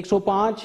105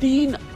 3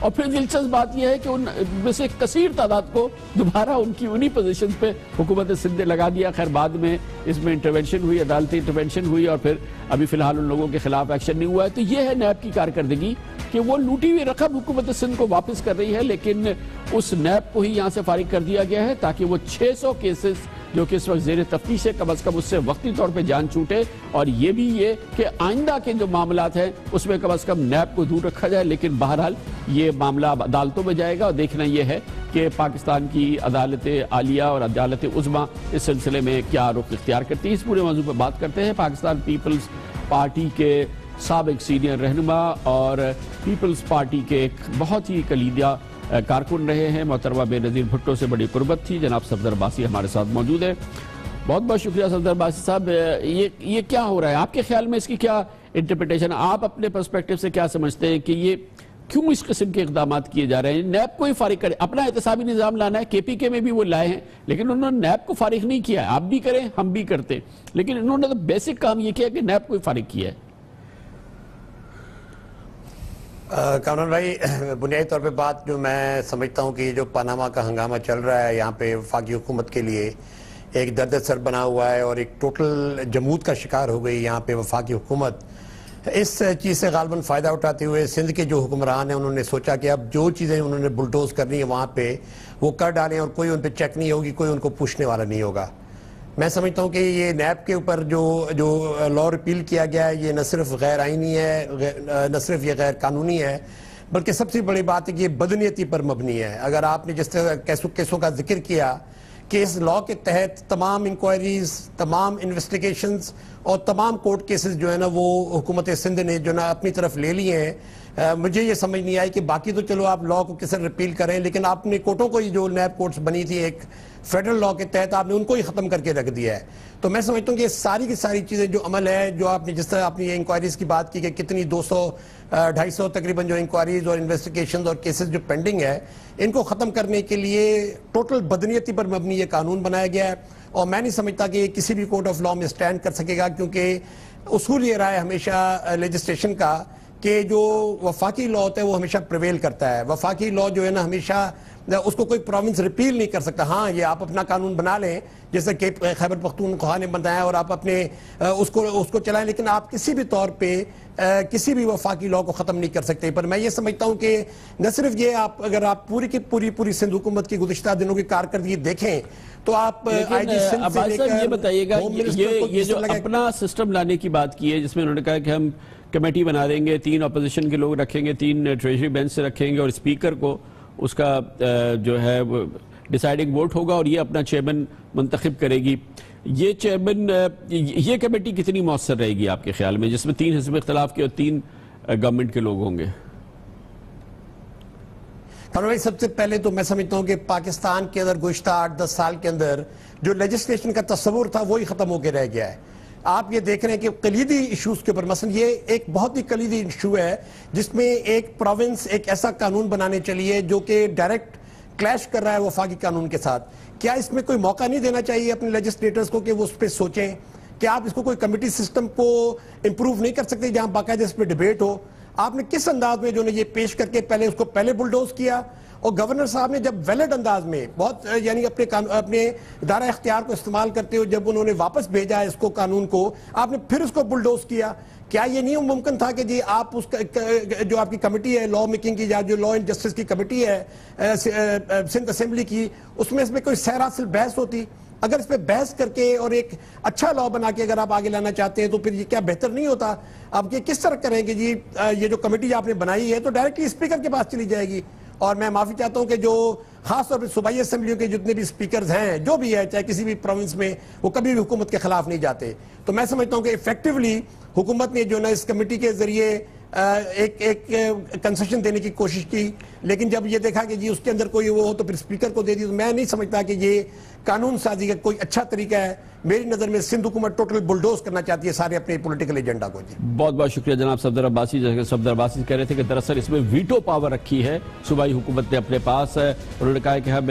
اور پھر دلچسپ بات یہ ہے کہ ان میں سے کثیر تعداد کو دوبارہ ان کی انہی پوزیشن پہ حکومت سندھ نے لگا دیا. خیر بعد میں اس میں انٹرونشن ہوئی, عدالتی انٹرونشن ہوئی, اور پھر ابھی فی الحال ان لوگوں کے خلاف ایکشن نہیں ہوا ہے. تو یہ ہے نیب کی کارکردگی کہ وہ لوٹی ہوئی رقم حکومت سندھ کو واپس کر رہی ہے, لیکن اس نیب کو ہی یہاں سے فارغ کر دیا گیا ہے تاکہ وہ 600 کیسز جو کہ اس وقت زیر تفتیش ہے کم از کم اس سے وقتی طور پہ جان چھوٹے, اور یہ بھی یہ کہ آئندہ کے جو معاملات ہیں اس میں کم از کم نیب کو دور رکھا جائے. لیکن بہرحال یہ معاملہ عدالتوں میں جائے گا, اور دیکھنا یہ ہے کہ پاکستان کی عدالت عالیہ اور عدالت عظمیٰ اس سلسلے میں کیا رخ اختیار کرتی ہے. اس پورے موضوع پہ بات کرتے ہیں. پاکستان پیپلز پارٹی کے سابق سینئر رہنما اور پیپلز پارٹی کے ایک بہت ہی کلیدہ کارکن رہے ہیں, محترمہ بے نظیر بھٹو سے بڑی قربت تھی, جناب صفدر عباسی ہمارے ساتھ موجود ہے. بہت بہت شکریہ صفدر عباسی صاحب. یہ کیا ہو رہا ہے آپ کے خیال میں, اس کی کیا انٹرپریٹیشن, آپ اپنے پرسپیکٹیو سے کیا سمجھتے ہیں کہ یہ کیوں اس قسم کے اقدامات کیے جا رہے ہیں؟ نیب کو ہی فارغ کرے, اپنا احتسابی نظام لانا ہے, کے پی کے میں بھی وہ لائے ہیں, لیکن انہوں نے نیب کو فارغ نہیں کیا ہے. آپ بھی کریں ہم بھی کرتے, لیکن انہوں نے تو بیسک کام یہ کیا کہ نیب کو ہی فارغ کیا ہے. کامران بھائی, بنیادی طور پہ بات جو میں سمجھتا ہوں کہ یہ جو پاناما کا ہنگامہ چل رہا ہے یہاں پہ وفاقی حکومت کے لیے ایک درد سر بنا ہوا ہے, اور ایک ٹوٹل جمود کا شکار ہو گئی یہاں پہ وفاقی حکومت. اس چیز سے غالباً فائدہ اٹھاتے ہوئے سندھ کے جو حکمران ہیں انہوں نے سوچا کہ اب جو چیزیں انہوں نے بلڈوز کرنی ہے وہاں پہ وہ کر ڈالیں, اور کوئی ان پہ چیک نہیں ہوگی, کوئی ان کو پوچھنے والا نہیں ہوگا. میں سمجھتا ہوں کہ یہ نیب کے اوپر جو لا ریپیل کیا گیا ہے یہ نہ صرف غیر آئینی ہے, نہ صرف یہ غیر قانونی ہے, بلکہ سب سے بڑی بات ہے کہ یہ بدنیتی پر مبنی ہے. اگر آپ نے جس طرح کیسوں کا ذکر کیا کہ اس لا کے تحت تمام انکوائریز, تمام انویسٹیگیشنز اور تمام کورٹ کیسز جو ہے نا وہ حکومت سندھ نے جو نا اپنی طرف لے لیے ہیں. مجھے یہ سمجھ نہیں آئی کہ باقی تو چلو آپ لا کو کس طرح ریپیل کریں, لیکن آپ نے کورٹوں کو ہی جو نیب کورٹس بنی تھی ایک فیڈرل لا کے تحت آپ نے ان کو ہی ختم کر کے رکھ دیا ہے. تو میں سمجھتا ہوں کہ یہ ساری کی ساری چیزیں جو عمل ہے, جو آپ نے جس طرح آپ نے یہ انکوائریز کی بات کی کہ کتنی 200-250 تقریباً جو انکوائریز اور انویسٹیگیشنز اور کیسز جو پینڈنگ ہے ان کو ختم کرنے کے لیے ٹوٹل بدنیتی پر مبنی یہ قانون بنایا گیا ہے. اور میں نہیں سمجھتا کہ یہ کسی بھی کورٹ آف لا میں سٹینڈ کر سکے گا, کیونکہ اصول یہ رہا ہے ہمیشہ لیجسلیشن کا کہ جو وفاقی لا ہوتا ہے وہ ہمیشہ پریویل کرتا ہے. وفاقی لا جو ہے نا ہمیشہ اس کو کوئی پروونس ریپیل نہیں کر سکتا. ہاں یہ آپ اپنا قانون بنا لیں جیسے کہ خیبر پختونخوا نے بنایا اور آپ اپنے اس کو چلائیں, لیکن آپ کسی بھی طور پہ کسی بھی وفاقی لا کو ختم نہیں کر سکتے. پر میں یہ سمجھتا ہوں کہ نہ صرف یہ, آپ اگر آپ پوری کی پوری سندھ حکومت کی گزشتہ دنوں کی کارکردگی دیکھیں تو آپ عباس صاحب یہ بتائیے گا, یہ جو اپنا سسٹم لانے کی بات کی ہے جس میں انہوں نے کہا کہ ہم کمیٹی بنا دیں گے, 3 اپوزیشن کے لوگ رکھیں گے, 3 ٹریجری بینچ سے رکھیں گے, اور اسپیکر کو اس کا جو ہے ڈیسائیڈنگ ووٹ ہوگا اور یہ اپنا چیئرمین منتخب کرے گی. یہ چیئرمین, یہ کمیٹی کتنی مؤثر رہے گی آپ کے خیال میں, جس میں 3 حزب اختلاف کے اور 3 گورنمنٹ کے لوگ ہوں گے؟ سب سے پہلے تو میں سمجھتا ہوں کہ پاکستان کے اندر گزشتہ 8-10 سال کے اندر جو لیجسلیشن کا تصور تھا وہی ختم ہو کے رہ گیا ہے. آپ یہ دیکھ رہے ہیں کہ کلیدی ایشوز کے اوپر, مثلا یہ ایک بہت ہی کلیدی ایشو ہے جس میں ایک پروونس ایک ایسا قانون بنانے چلی ہے جو کہ ڈائریکٹ کلیش کر رہا ہے وفاقی قانون کے ساتھ. کیا اس میں کوئی موقع نہیں دینا چاہیے اپنے لیجسلیٹرز کو کہ وہ اس پہ سوچیں؟ کہ آپ اس کو کوئی کمیٹی سسٹم کو امپروو نہیں کر سکتے جہاں باقاعدہ اس پہ ڈیبیٹ ہو؟ آپ نے کس انداز میں جو نے یہ پیش کر کے پہلے اس کو بلڈوز کیا, اور گورنر صاحب نے جب ویلڈ انداز میں بہت یعنی اپنے دائرہ اختیار کو استعمال کرتے ہوئے جب انہوں نے واپس بھیجا اس کو قانون کو, آپ نے پھر اس کو بلڈوز کیا. کیا یہ نہیں ممکن تھا کہ جی آپ اس جو آپ کی کمیٹی ہے لا میکنگ کی یا جو لا اینڈ جسٹس کی کمیٹی ہے سندھ اسمبلی کی, اس میں کوئی سیر حاصل بحث ہوتی؟ اگر اس پہ بحث کر کے اور ایک اچھا لا بنا کے اگر آپ آگے لانا چاہتے ہیں تو پھر یہ کیا بہتر نہیں ہوتا؟ آپ یہ کس طرح کریں گے جی یہ جو کمیٹی آپ نے بنائی ہے تو ڈائریکٹلی اسپیکر کے پاس چلی جائے گی. اور میں معافی چاہتا ہوں کہ جو خاص طور پہ صوبائی اسمبلیوں کے جتنے بھی اسپیکرز ہیں جو بھی ہے چاہے کسی بھی پروونس میں, وہ کبھی بھی حکومت کے خلاف نہیں جاتے. تو میں سمجھتا ہوں کہ ایفیکٹولی حکومت نے جو نا اس کمیٹی کے ذریعے ایک کنسیشن دینے کی کوشش کی, لیکن جب یہ دیکھا کہ جی اس کے اندر کوئی وہ ہو تو پھر اسپیکر کو دے دی. تو میں نہیں سمجھتا کہ یہ قانون سازی کا کوئی اچھا طریقہ ہے. میری نظر میں سندھ حکومت ٹوٹل بلڈوز کرنا چاہتی ہے سارے اپنے پولیٹیکل ایجنڈا کو. جی بہت بہت شکریہ جناب صفدر عباسی. جیسے کہ صفدر عباسی کہہ رہے تھے کہ دراصل اس میں ویٹو پاور رکھی ہے صوبائی حکومت نے اپنے پاس. انہوں نے کہا کہ ہم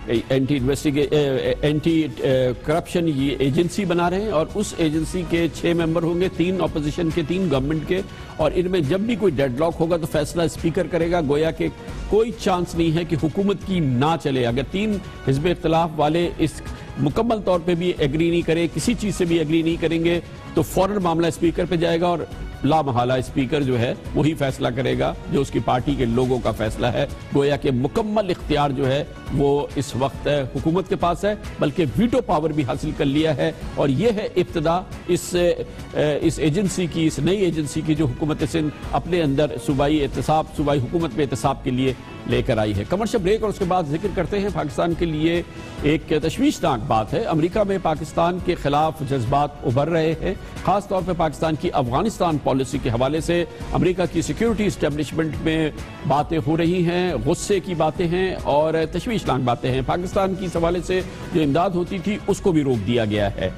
اینٹی کرپشن یہ ایجنسی بنا رہے ہیں، اور اس ایجنسی کے 6 ممبر ہوں گے، 3 اپوزیشن کے، 3 گورنمنٹ کے، اور ان میں جب بھی کوئی ڈیڈ لاک ہوگا تو فیصلہ اسپیکر کرے گا. گویا کہ کوئی چانس نہیں ہے کہ حکومت کی نہ چلے. اگر 3 حزب اختلاف والے اس مکمل طور پہ بھی ایگری نہیں کرے، کسی چیز سے بھی ایگری نہیں کریں گے، تو فوراً معاملہ اسپیکر پہ جائے گا، اور لا محالہ اسپیکر جو ہے وہی فیصلہ کرے گا جو اس کی پارٹی کے لوگوں کا فیصلہ ہے. گویا کہ مکمل اختیار جو ہے وہ اس وقت حکومت کے پاس ہے، بلکہ ویٹو پاور بھی حاصل کر لیا ہے. اور یہ ہے ابتدا اس ایجنسی کی، اس نئی ایجنسی کی جو حکومت سندھ اپنے اندر صوبائی حکومت میں احتساب کے لیے لے کر آئی ہے. کمرشل بریک، اور اس کے بعد ذکر کرتے ہیں پاکستان کے لیے ایک تشویشناک بات ہے. امریکہ میں پاکستان کے خلاف جذبات ابھر رہے ہیں، خاص طور پہ پاکستان کی افغانستان پالیسی کے حوالے سے امریکہ کی سیکیورٹی اسٹیبلشمنٹ میں باتیں ہو رہی ہیں، غصے کی باتیں ہیں اور تشویشناک باتیں ہیں. پاکستان کی اس حوالے سے جو امداد ہوتی تھی اس کو بھی روک دیا گیا ہے.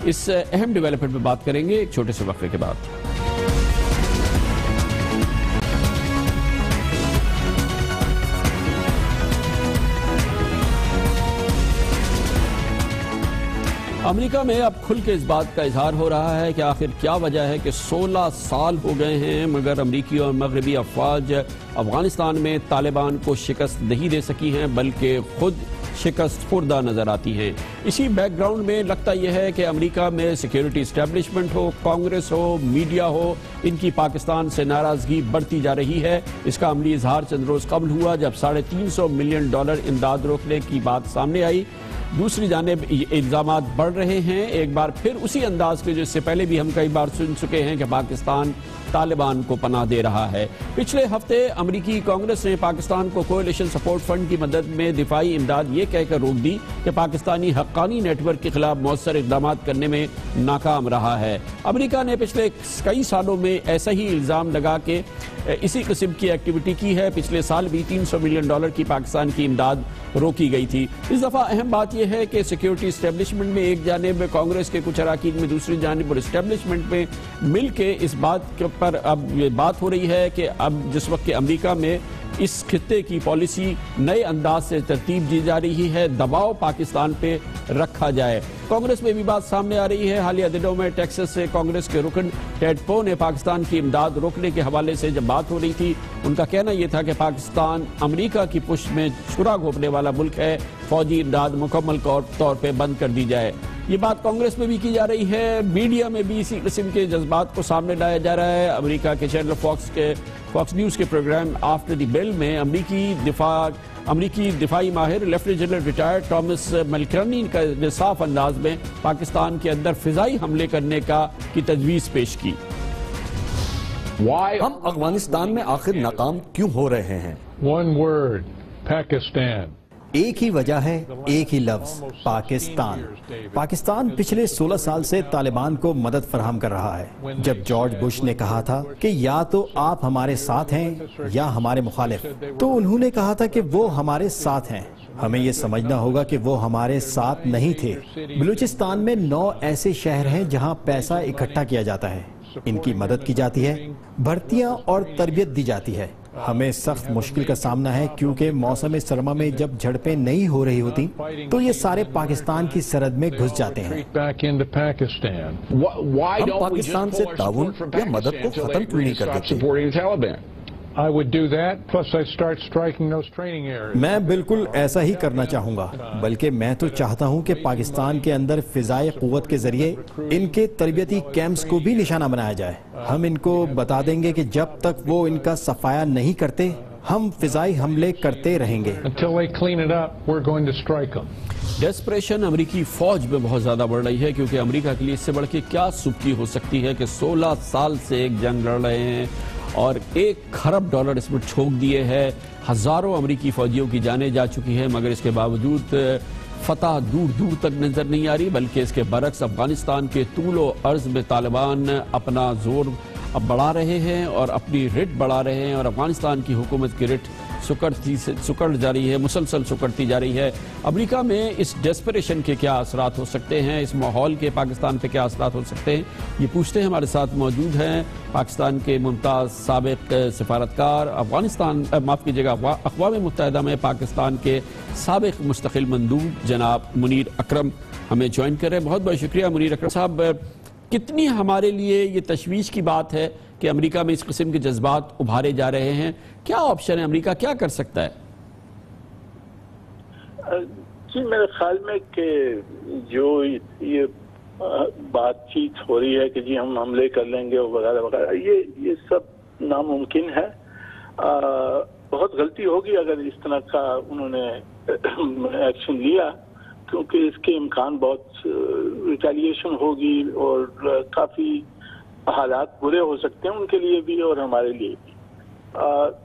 اس اہم ڈیولپمنٹ پہ بات کریں گے ایک چھوٹے سے وقفے کے بعد. امریکہ میں اب کھل کے اس بات کا اظہار ہو رہا ہے کہ آخر کیا وجہ ہے کہ 16 سال ہو گئے ہیں مگر امریکی اور مغربی افواج افغانستان میں طالبان کو شکست نہیں دے سکی ہیں، بلکہ خود شکست خوردہ نظر آتی ہیں. اسی بیک گراؤنڈ میں لگتا یہ ہے کہ امریکہ میں سیکیورٹی اسٹیبلشمنٹ ہو، کانگریس ہو، میڈیا ہو، ان کی پاکستان سے ناراضگی بڑھتی جا رہی ہے. اس کا عملی اظہار چند روز قبل ہوا جب $350 ملین امداد روکنے کی بات سامنے آئی. دوسری جانب الزامات بڑھ رہے ہیں ایک بار پھر اسی انداز کے جو اس سے پہلے بھی ہم کئی بار سن چکے ہیں کہ پاکستان طالبان کو پناہ دے رہا ہے. پچھلے ہفتے امریکی کانگریس نے پاکستان کو کولیشن سپورٹ فنڈ کی مدد میں دفاعی امداد یہ کہہ کر روک دی کہ پاکستانی حقانی نیٹ ورک کے خلاف مؤثر اقدامات کرنے میں ناکام رہا ہے. امریکہ نے پچھلے کئی سالوں میں ایسا ہی الزام لگا کہ اسی قسم کی ایکٹیویٹی کی ہے. پچھلے سال بھی $300 ملین کی پاکستان کی امداد روکی گئی تھی. اس دفعہ اہم بات یہ ہے کہ سیکیورٹی اسٹیبلشمنٹ میں ایک جانب کانگریس کے کچھ اراکین میں، دوسری جانب اور اسٹیبلشمنٹ میں مل کے اس بات پر اب یہ بات ہو رہی ہے کہ اب جس وقت کہ امریکہ میں اس خطے کی پالیسی نئے انداز سے ترتیب دی جا رہی ہے، دباؤ پاکستان پہ رکھا جائے. کانگریس میں بھی بات سامنے آ رہی ہے. حالیہ دنوں میں ٹیکسس سے کانگریس کے رکن ٹیڈ پو نے پاکستان کی امداد روکنے کے حوالے سے جب بات ہو رہی تھی، ان کا کہنا یہ تھا کہ پاکستان امریکہ کی پشت میں چھرا گھونپنے والا ملک ہے، فوجی امداد مکمل طور پہ بند کر دی جائے. یہ بات کانگریس میں بھی کی جا رہی ہے، میڈیا میں بھی اسی قسم کے جذبات کو سامنے لایا جا رہا ہے. امریکہ کے چینل فاکس نیوز کے پروگرام آفٹر دی بیل میں امریکی دفاعی ماہر لیفٹیننٹ جنرل ریٹائرڈ ٹامس ملکرنی نے صاف انداز میں پاکستان کے اندر فضائی حملے کرنے کی تجویز پیش کی. ہم افغانستان میں آخر ناکام کیوں ہو رہے ہیں؟ One word, Pakistan. ایک ہی وجہ ہے، ایک ہی لفظ، پاکستان. پاکستان پچھلے 16 سال سے طالبان کو مدد فراہم کر رہا ہے. جب جارج بش نے کہا تھا کہ یا تو آپ ہمارے ساتھ ہیں یا ہمارے مخالف، تو انہوں نے کہا تھا کہ وہ ہمارے ساتھ ہیں. ہمیں یہ سمجھنا ہوگا کہ وہ ہمارے ساتھ نہیں تھے. بلوچستان میں 9 ایسے شہر ہیں جہاں پیسہ اکٹھا کیا جاتا ہے، ان کی مدد کی جاتی ہے، بھرتیاں اور تربیت دی جاتی ہے. ہمیں سخت مشکل کا سامنا ہے کیونکہ موسم سرما میں جب جھڑپیں نہیں ہو رہی ہوتی تو یہ سارے پاکستان کی سرحد میں گھس جاتے ہیں. ہم پاکستان سے تعاون یا مدد کو ختم کیوں نہیں کر دیتے؟ میں بالکل ایسا ہی کرنا چاہوں گا، بلکہ میں تو چاہتا ہوں کہ پاکستان کے اندر فضائی قوت کے ذریعے ان کے تربیتی کیمپس کو بھی نشانہ بنایا جائے. ہم ان کو بتا دیں گے کہ جب تک وہ ان کا صفایا نہیں کرتے ہم فضائی حملے کرتے رہیں گے. ڈیسپریشن امریکی فوج میں بہت زیادہ بڑھ رہی ہے کیونکہ امریکہ کے لیے اس سے بڑھ کے کیا سبکی ہو سکتی ہے کہ 16 سال سے ایک جنگ لڑ رہے ہیں اور $1 ارب اس میں چھونک دیے ہیں. ہزاروں امریکی فوجیوں کی جانیں جا چکی ہیں، مگر اس کے باوجود فتح دور دور تک نظر نہیں آ رہی، بلکہ اس کے برعکس افغانستان کے طول و عرض میں طالبان اپنا زور اب بڑھا رہے ہیں اور اپنی رٹ بڑھا رہے ہیں، اور افغانستان کی حکومت کی رٹ سکڑ جا رہی ہے، مسلسل سکڑتی جا رہی ہے۔ امریکہ میں اس ڈیسپریشن کے کیا اثرات ہو سکتے ہیں، اس ماحول کے پاکستان پہ کیا اثرات ہو سکتے ہیں، یہ پوچھتے ہیں۔ ہمارے ساتھ موجود ہیں پاکستان کے ممتاز سابق سفارتکار، اقوام متحدہ میں پاکستان کے سابق مستقل مندوب جناب منیر اکرم ہمیں جوائن کر رہے ہیں۔ بہت بہت شکریہ منیر اکرم صاحب۔ کتنی ہمارے لیے یہ تشویش کی بات ہے کہ امریکہ میں اس قسم کے جذبات ابھارے جا رہے ہیں؟ کیا آپشن ہے، امریکہ کیا کر سکتا ہے؟ جی میرے خیال میں کہ جو یہ بات چیت ہو رہی ہے کہ جی ہم حملے کر لیں گے وغیرہ وغیرہ، یہ سب ناممکن ہے۔ بہت غلطی ہوگی اگر اس طرح کا انہوں نے ایکشن لیا، کیونکہ اس کے امکان بہت ریٹیلیشن ہوگی اور کافی حالات برے ہو سکتے ہیں ان کے لیے بھی اور ہمارے لیے بھی۔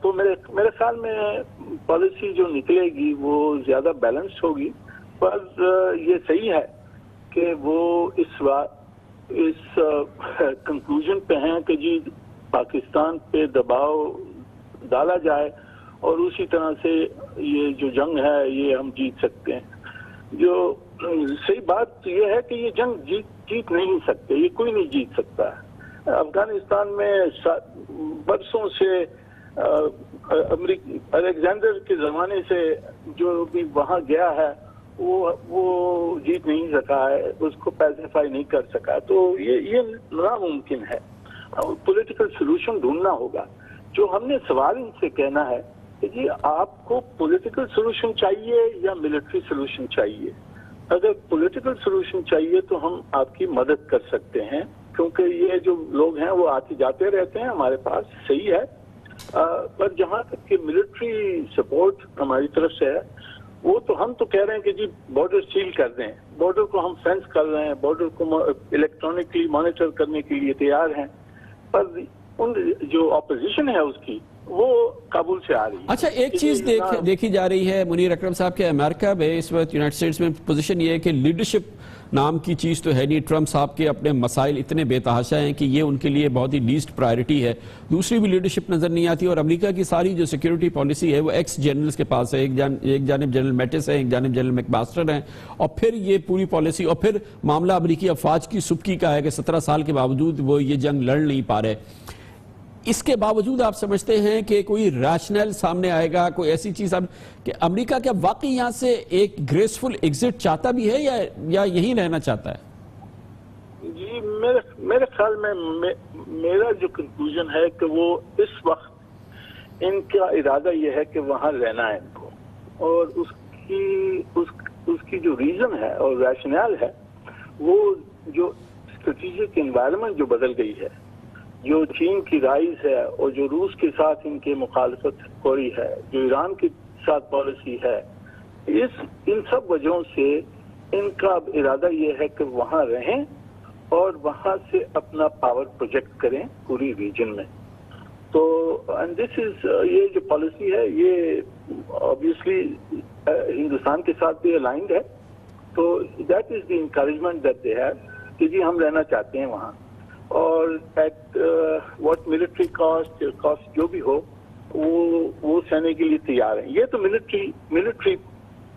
تو میرے خیال میں پالیسی جو نکلے گی وہ زیادہ بیلنس ہوگی، پر یہ صحیح ہے کہ وہ اس کنکلوژن پہ ہیں کہ جی پاکستان پہ دباؤ ڈالا جائے اور اسی طرح سے یہ جو جنگ ہے یہ ہم جیت سکتے ہیں۔ جو صحیح بات یہ ہے کہ یہ جنگ جیت نہیں سکتے، یہ کوئی نہیں جیت سکتا ہے۔ افغانستان میں برسوں سے الیگزینڈر کے زمانے سے جو بھی وہاں گیا ہے وہ جیت نہیں سکا ہے، اس کو پیسیفائی نہیں کر سکا، تو یہ ناممکن ہے۔ پولیٹیکل سولوشن ڈھونڈنا ہوگا۔ جو ہم نے سوال ان سے کہنا ہے کہ جی آپ کو پولیٹیکل سولوشن چاہیے یا ملٹری سولوشن چاہیے؟ اگر پولیٹیکل سولوشن چاہیے تو ہم آپ کی مدد کر سکتے ہیں، کیونکہ یہ جو لوگ ہیں وہ آتے جاتے رہتے ہیں ہمارے پاس، صحیح ہے۔ پر جہاں تک کہ ملٹری سپورٹ ہماری طرف سے ہے، وہ تو ہم تو کہہ رہے ہیں کہ جی بارڈر سیل کر دیں، بارڈر کو ہم فینس کر رہے ہیں، بارڈر کو الیکٹرانکلی مانیٹر کرنے کے لیے تیار ہیں، پر ان جو اپوزیشن ہے اس کی وہ کابل سے آ رہی ہے۔ اچھا، ایک چیز دیکھی جا رہی ہے منیر اکرم صاحب کہ امریکہ میں اس وقت یونائٹڈ اسٹیٹس میں پوزیشن یہ ہے کہ لیڈرشپ نام کی چیز تو ہے نہیں۔ ٹرمپ صاحب کے اپنے مسائل اتنے بے تحاشا ہیں کہ یہ ان کے لیے بہت ہی لیسٹ پرائرٹی ہے، دوسری بھی لیڈرشپ نظر نہیں آتی، اور امریکہ کی ساری جو سیکیورٹی پالیسی ہے وہ ایکس جنرلز کے پاس ہے۔ ایک جانب جنرل میٹس ہے، ایک جانب جنرل میک ماسٹر ہیں، اور پھر یہ پوری پالیسی، اور پھر معاملہ امریکی افواج کی سبکی کا ہے کہ 17 سال کے باوجود وہ یہ جنگ لڑ نہیں پا رہے۔ اس کے باوجود آپ سمجھتے ہیں کہ کوئی ریشنل سامنے آئے گا، کوئی ایسی چیز کہ امریکہ کیا واقعی یہاں سے ایک گریسفل ایگزٹ چاہتا بھی ہے یا یہیں رہنا چاہتا ہے؟ جی میرے خیال میں میرا جو کنکلوژن ہے کہ وہ اس وقت ان کا ارادہ یہ ہے کہ وہاں رہنا ہے ان کو، اور اس کی جو ریزن ہے اور ریشنل ہے وہ جو اسٹریٹجک انوائرمنٹ جو بدل گئی ہے، جو چین کی رائز ہے اور جو روس کے ساتھ ان کے مخالفت ہو رہی ہے، جو ایران کے ساتھ پالیسی ہے، ان سب وجہوں سے ان کا اب ارادہ یہ ہے کہ وہاں رہیں اور وہاں سے اپنا پاور پروجیکٹ کریں پوری ریجن میں۔ تو یہ جو پالیسی ہے یہ آبویسلی ہندوستان کے ساتھ بھی الائنڈ ہے، تو that is the encouragement that they have کہ جی ہم رہنا چاہتے ہیں وہاں، اور ایٹ واٹ ملٹری کاسٹ جو بھی ہو وہ سہنے کے لیے تیار ہیں۔ یہ تو ملٹری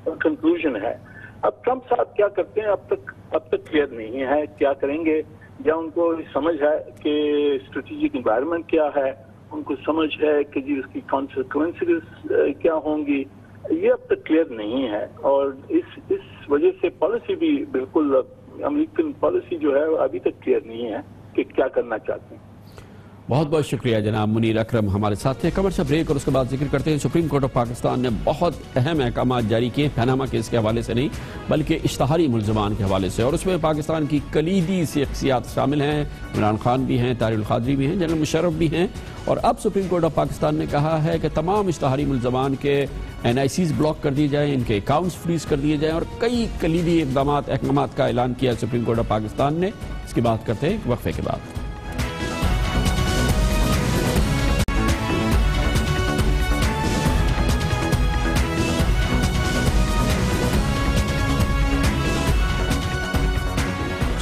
کنکلوژن ہے۔ اب ٹرمپ صاحب کیا کرتے ہیں اب تک کلیئر نہیں ہے کیا کریں گے، یا ان کو سمجھ ہے کہ اسٹریٹجک انوائرمنٹ کیا ہے، ان کو سمجھ ہے کہ جی اس کی کانسیکوینسز کیا ہوں گی، یہ اب تک کلیئر نہیں ہے، اور اس وجہ سے پالیسی بھی بالکل امریکن پالیسی جو ہے ابھی تک کلیئر نہیں ہے کہ کیا کرنا چاہتے ہیں۔ بہت بہت شکریہ جناب منیر اکرم ہمارے ساتھ تھے۔ کمرشل بریک اور اس کے بعد ذکر کرتے ہیں سپریم کورٹ آف پاکستان نے بہت اہم احکامات جاری کیے، پیناما کیس کے حوالے سے نہیں بلکہ اشتہاری ملزمان کے حوالے سے، اور اس میں پاکستان کی کلیدی شخصیات شامل ہیں، عمران خان بھی ہیں، طاہر القادری بھی ہیں، جنرل مشرف بھی ہیں، اور اب سپریم کورٹ آف پاکستان نے کہا ہے کہ تمام اشتہاری ملزمان کے NICs بلاک کر دیے جائیں، ان کے اکاؤنٹس فریز کر دیے جائیں، اور کئی کلیدی احکامات کا اعلان کیا سپریم کورٹ آف پاکستان نے۔ اس کی بات کرتے ہیں وقفے کے بعد۔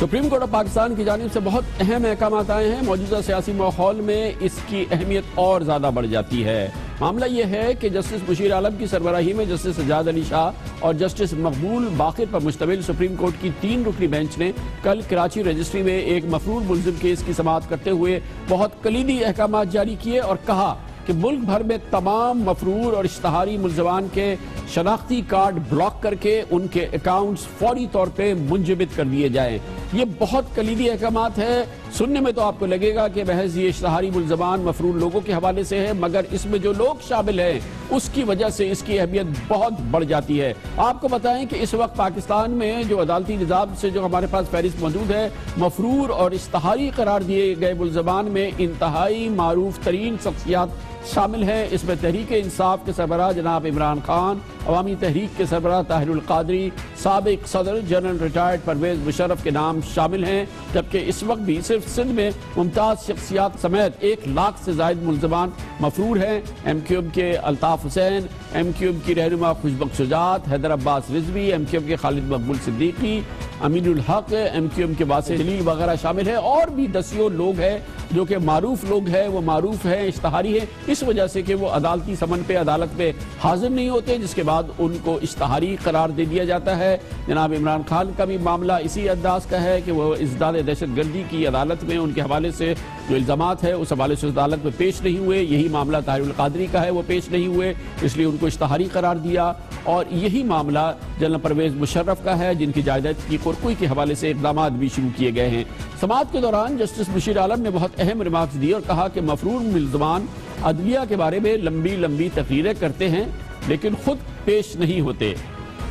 سپریم کورٹ آف پاکستان کی جانب سے بہت اہم احکامات آئے ہیں۔ موجودہ سیاسی ماحول میں اس کی اہمیت اور زیادہ بڑھ جاتی ہے۔ معاملہ یہ ہے کہ جسٹس بشیر عالم کی سربراہی میں جسٹس سجاد علی شاہ اور جسٹس مقبول باقر پر مشتمل سپریم کورٹ کی 3 رکنی بینچ نے کل کراچی رجسٹری میں ایک مفرور ملزم کیس کی سماعت کرتے ہوئے بہت کلیدی احکامات جاری کیے اور کہا کہ ملک بھر میں تمام مفرور اور اشتہاری ملزمان کے شناختی کارڈ بلاک کر کے ان کے اکاؤنٹس فوری طور پہ منجمد کر دیے جائیں۔ یہ بہت کلیدی احکامات ہے، سننے میں تو آپ کو لگے گا کہ محض یہ اشتہاری ملزمان مفرور لوگوں کے حوالے سے ہے، مگر اس میں جو لوگ شامل ہیں اس کی وجہ سے اس کی اہمیت بہت بڑھ جاتی ہے۔ آپ کو بتائیں کہ اس وقت پاکستان میں جو عدالتی نظام سے جو ہمارے پاس فہرست موجود ہے، مفرور اور اشتہاری قرار دیے گئے ملزمان میں انتہائی معروف ترین شخصیات شامل ہیں۔ اس میں تحریک انصاف کے سربراہ جناب عمران خان، عوامی تحریک کے سربراہ طاہر القادری، سابق صدر جنرل ریٹائرڈ پرویز مشرف کے نام شامل ہیں، جبکہ اس وقت بھی صرف سندھ میں ممتاز شخصیات سمیت 1 لاکھ سے زائد ملزمان مفرور ہیں۔ ایم کیو ایم کے Altaf Hussain, M Q M کی رہنما خوشبخش شجاعت، حیدر عباس رضوی، ایم کیو ایم کے خالد مقبول صدیقی، امین الحق، ایم کیو ایم کے باسط جلیل وغیرہ شامل ہیں، اور بھی دسیوں لوگ ہیں جو کہ معروف لوگ ہیں، وہ معروف ہیں، اشتہاری ہیں، اس وجہ سے کہ وہ عدالتی سمن پہ عدالت میں حاضر نہیں ہوتے، جس کے بعد ان کو اشتہاری قرار دے دیا جاتا ہے۔ جناب عمران خان کا بھی معاملہ اسی انداز کا ہے کہ وہ ازداد دہشت گردی کی عدالت میں ان کے حوالے سے جو الزامات ہیں اس حوالے سے عدالت میں پیش نہیں ہوئے۔ یہی معاملہ طاہر القادری کا ہے، وہ پیش نہیں ہوئے، اس لیے ان کو اشتہاری قرار دیا۔ اور یہی معاملہ جنرل پرویز مشرف کا ہے، جن کی جائیداد کی قرقوئی کے حوالے سے اقدامات بھی شروع کیے گئے ہیں۔ سماعت کے دوران جسٹس بشیر عالم نے بہت اہم ریمارکس دی اور کہا کہ مفرور ملزمان عدلیہ کے بارے میں لمبی لمبی تقریریں کرتے ہیں لیکن خود پیش نہیں ہوتے۔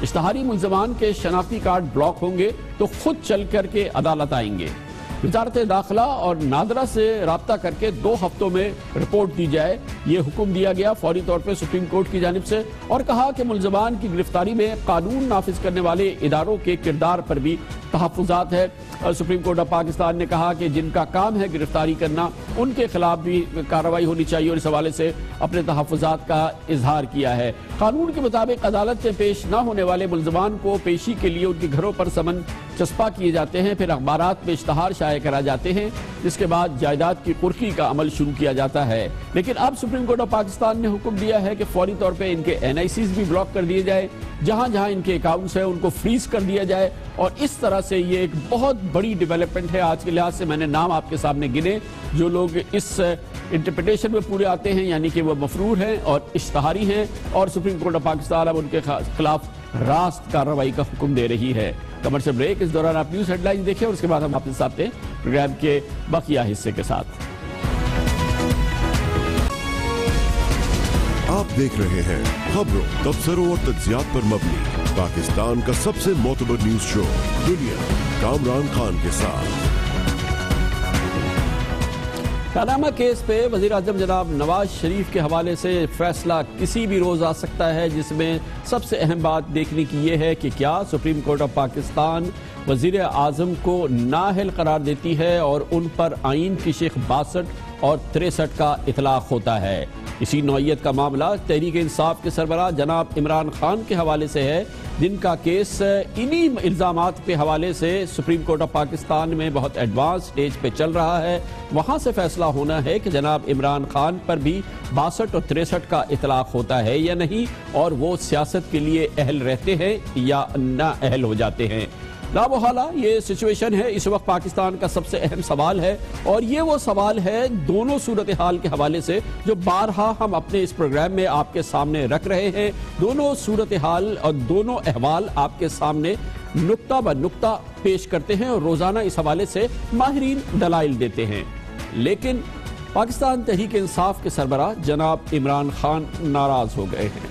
اشتہاری ملزمان کے شناختی کارڈ بلاک ہوں گے تو خود چل کر کے عدالت آئیں گے۔ وزارت داخلہ اور نادرہ سے رابطہ کر کے 2 ہفتوں میں رپورٹ دی جائے، یہ حکم دیا گیا فوری طور پہ سپریم کورٹ کی جانب سے، اور کہا کہ ملزمان کی گرفتاری میں قانون نافذ کرنے والے اداروں کے کردار پر بھی تحفظات ہے۔ سپریم کورٹ آف پاکستان نے کہا کہ جن کا کام ہے گرفتاری کرنا، ان کے خلاف بھی کارروائی ہونی چاہیے، اور اس حوالے سے اپنے تحفظات کا اظہار کیا ہے۔ قانون کے مطابق عدالت سے پیش نہ ہونے والے ملزمان کو پیشی کے لیے ان کے گھروں پر سمن چسپاں کیے جاتے ہیں، پھر اخبارات میں اشتہار شائع کرا جاتے ہیں، جس کے بعد جائیداد کی قرقی کا عمل شروع کیا جاتا ہے۔ لیکن اب سپریم کورٹ آف پاکستان نے حکم دیا ہے کہ فوری طور پہ ان کے NICs بھی بلاک کر دیے جائے، جہاں جہاں ان کے اکاؤنٹس ہیں ان کو فریز کر دیا جائے، اور اس طرح سے یہ ایک بہت بڑی ڈیولپمنٹ ہے آج کے لحاظ سے۔ میں نے نام آپ کے سامنے گنے جو لوگ اس انٹرپریٹیشن میں پورے آتے ہیں، یعنی کہ وہ مفرور ہیں اور اشتہاری ہیں، اور سپریم کورٹ آف پاکستان اب ان کے خلاف راست کارروائی کا حکم دے رہی ہے۔ کمرشل بریک، اس دوران آپ نیوز ہیڈ لائن دیکھیں اور اس کے بعد ہم واپس آتے ہیں پروگرام کے بقیہ حصے کے ساتھ۔ آپ دیکھ رہے ہیں خبروں، تبصروں اور تجزیات پر مبنی پاکستان کا سب سے معتبر نیوز شو دنیا، کامران خان کے ساتھ۔ پاناما کیس پہ وزیر اعظم جناب نواز شریف کے حوالے سے فیصلہ کسی بھی روز آ سکتا ہے، جس میں سب سے اہم بات دیکھنے کی یہ ہے کہ کیا سپریم کورٹ آف پاکستان وزیر اعظم کو نااہل قرار دیتی ہے اور ان پر آئین کی شق 62 اور 63 کا اطلاق ہوتا ہے۔ اسی نوعیت کا معاملہ تحریک انصاف کے سربراہ جناب عمران خان کے حوالے سے ہے، جن کا کیس انہی الزامات کے حوالے سے سپریم کورٹ آف پاکستان میں بہت ایڈوانس سٹیج پہ چل رہا ہے۔ وہاں سے فیصلہ ہونا ہے کہ جناب عمران خان پر بھی 62 اور 63 کا اطلاق ہوتا ہے یا نہیں، اور وہ سیاست کے لیے اہل رہتے ہیں یا نا اہل ہو جاتے ہیں۔ لامحالہ یہ سچویشن ہے اس وقت پاکستان کا سب سے اہم سوال ہے، اور یہ وہ سوال ہے دونوں صورتحال کے حوالے سے جو بارہا ہم اپنے اس پروگرام میں آپ کے سامنے رکھ رہے ہیں۔ دونوں صورتحال اور دونوں احوال آپ کے سامنے نقطہ بہ نقطہ پیش کرتے ہیں، اور روزانہ اس حوالے سے ماہرین دلائل دیتے ہیں۔ لیکن پاکستان تحریک انصاف کے سربراہ جناب عمران خان ناراض ہو گئے ہیں۔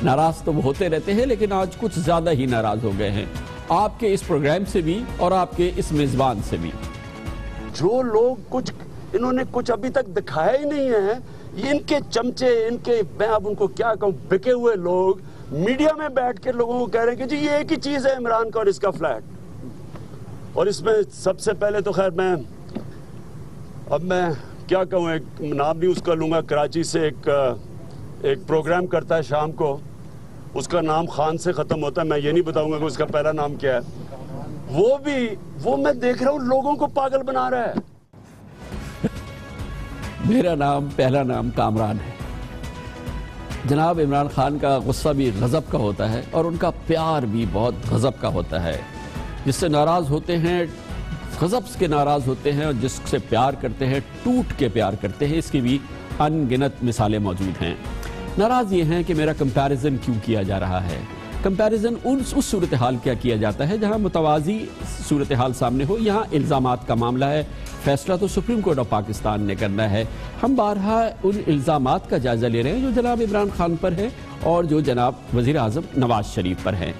ناراض تو وہ ہوتے رہتے ہیں، لیکن آج کچھ زیادہ ہی ناراض ہو گئے ہیں، آپ کے اس پروگرام سے بھی اور آپ کے اس میزبان سے بھی۔ جو لوگ انہوں نے کچھ ابھی تک دکھایا ہی نہیں ہے، ان کے چمچے، ان کے میں اب ان کو کیا کہوں، بکے ہوئے لوگ میڈیا میں بیٹھ کے لوگوں کو کہہ رہے ہیں کہ جی یہ ایک ہی چیز ہے عمران کا اور اس کا فلیٹ۔ اور اس میں سب سے پہلے تو خیر میں کیا کہوں، ایک نام نہیں اس کا لوں گا، کراچی سے ایک پروگرام کرتا ہے شام کو، اس کا نام خان سے ختم ہوتا ہے، میں یہ نہیں بتاؤں گا کہ اس کا پہلا نام کیا ہے، وہ میں دیکھ رہا ہوں لوگوں کو پاگل بنا رہا ہے۔ میرا نام پہلا نام کامران ہے، جناب عمران خان کا غصہ بھی غضب کا ہوتا ہے اور ان کا پیار بھی بہت غضب کا ہوتا ہے. جس سے ناراض ہوتے ہیں غضب کے ناراض ہوتے ہیں اور جس سے پیار کرتے ہیں ٹوٹ کے پیار کرتے ہیں. اس کی بھی ان گنت مثالیں موجود ہیں. ناراض یہ ہیں کہ میرا کمپیریزن کیوں کیا جا رہا ہے. کمپیریزن اس صورتحال کیا جاتا ہے جہاں متوازی صورتحال سامنے ہو. یہاں الزامات کا معاملہ ہے. فیصلہ تو سپریم کورٹ آف پاکستان نے کرنا ہے. ہم بارہا ان الزامات کا جائزہ لے رہے ہیں جو جناب عمران خان پر ہے اور جو جناب وزیر اعظم نواز شریف پر ہیں.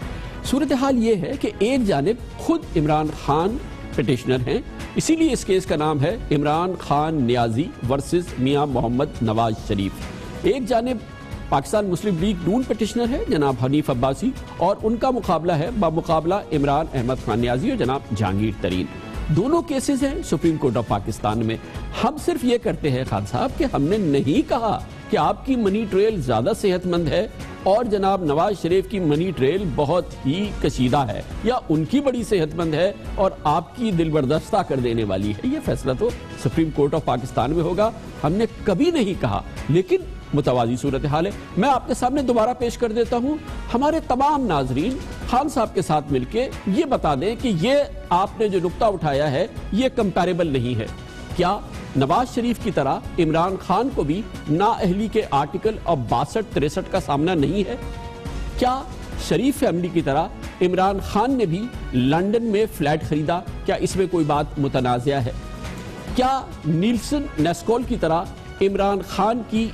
صورتحال یہ ہے کہ ایک جانب خود عمران خان پٹیشنر ہیں. اسی لیے اس کیس کا نام ہے عمران خان نیازی ورسز میاں محمد نواز شریف. ایک جانب پاکستان مسلم لیگ نون پٹیشنر ہے جناب حنیف عباسی اور ان کا مقابلہ ہے بمقابلہ عمران احمد خان نیازی اور جناب جہانگیر ترین. دونوں کیسز ہیں سپریم کورٹ آف پاکستان میں. ہم صرف یہ کرتے ہیں خان صاحب کہ ہم نے نہیں کہا کہ آپ کی منی ٹریل زیادہ صحت مند ہے اور جناب نواز شریف کی منی ٹریل بہت ہی کشیدہ ہے یا ان کی بڑی صحت مند ہے اور آپ کی دل بردستہ کر دینے والی ہے. یہ فیصلہ تو سپریم کورٹ آف پاکستان میں ہوگا. ہم نے کبھی نہیں کہا. لیکن متوازی صورتحال ہے. میں آپ کے سامنے دوبارہ پیش کر دیتا ہوں. ہمارے تمام ناظرین خان صاحب کے ساتھ مل کے یہ بتا دیں کہ یہ آپ نے جو نقطہ اٹھایا ہے یہ کمپیریبل نہیں ہے. کیا نواز شریف کی طرح عمران خان کو بھی نااہلی کے آرٹیکل اور 62-63 کا سامنا نہیں ہے؟ کیا شریف فیملی کی طرح عمران خان نے بھی لندن میں فلیٹ خریدا؟ کیا اس میں کوئی بات متنازع ہے؟ کیا نیلسن نیسکول کی طرح عمران خان کی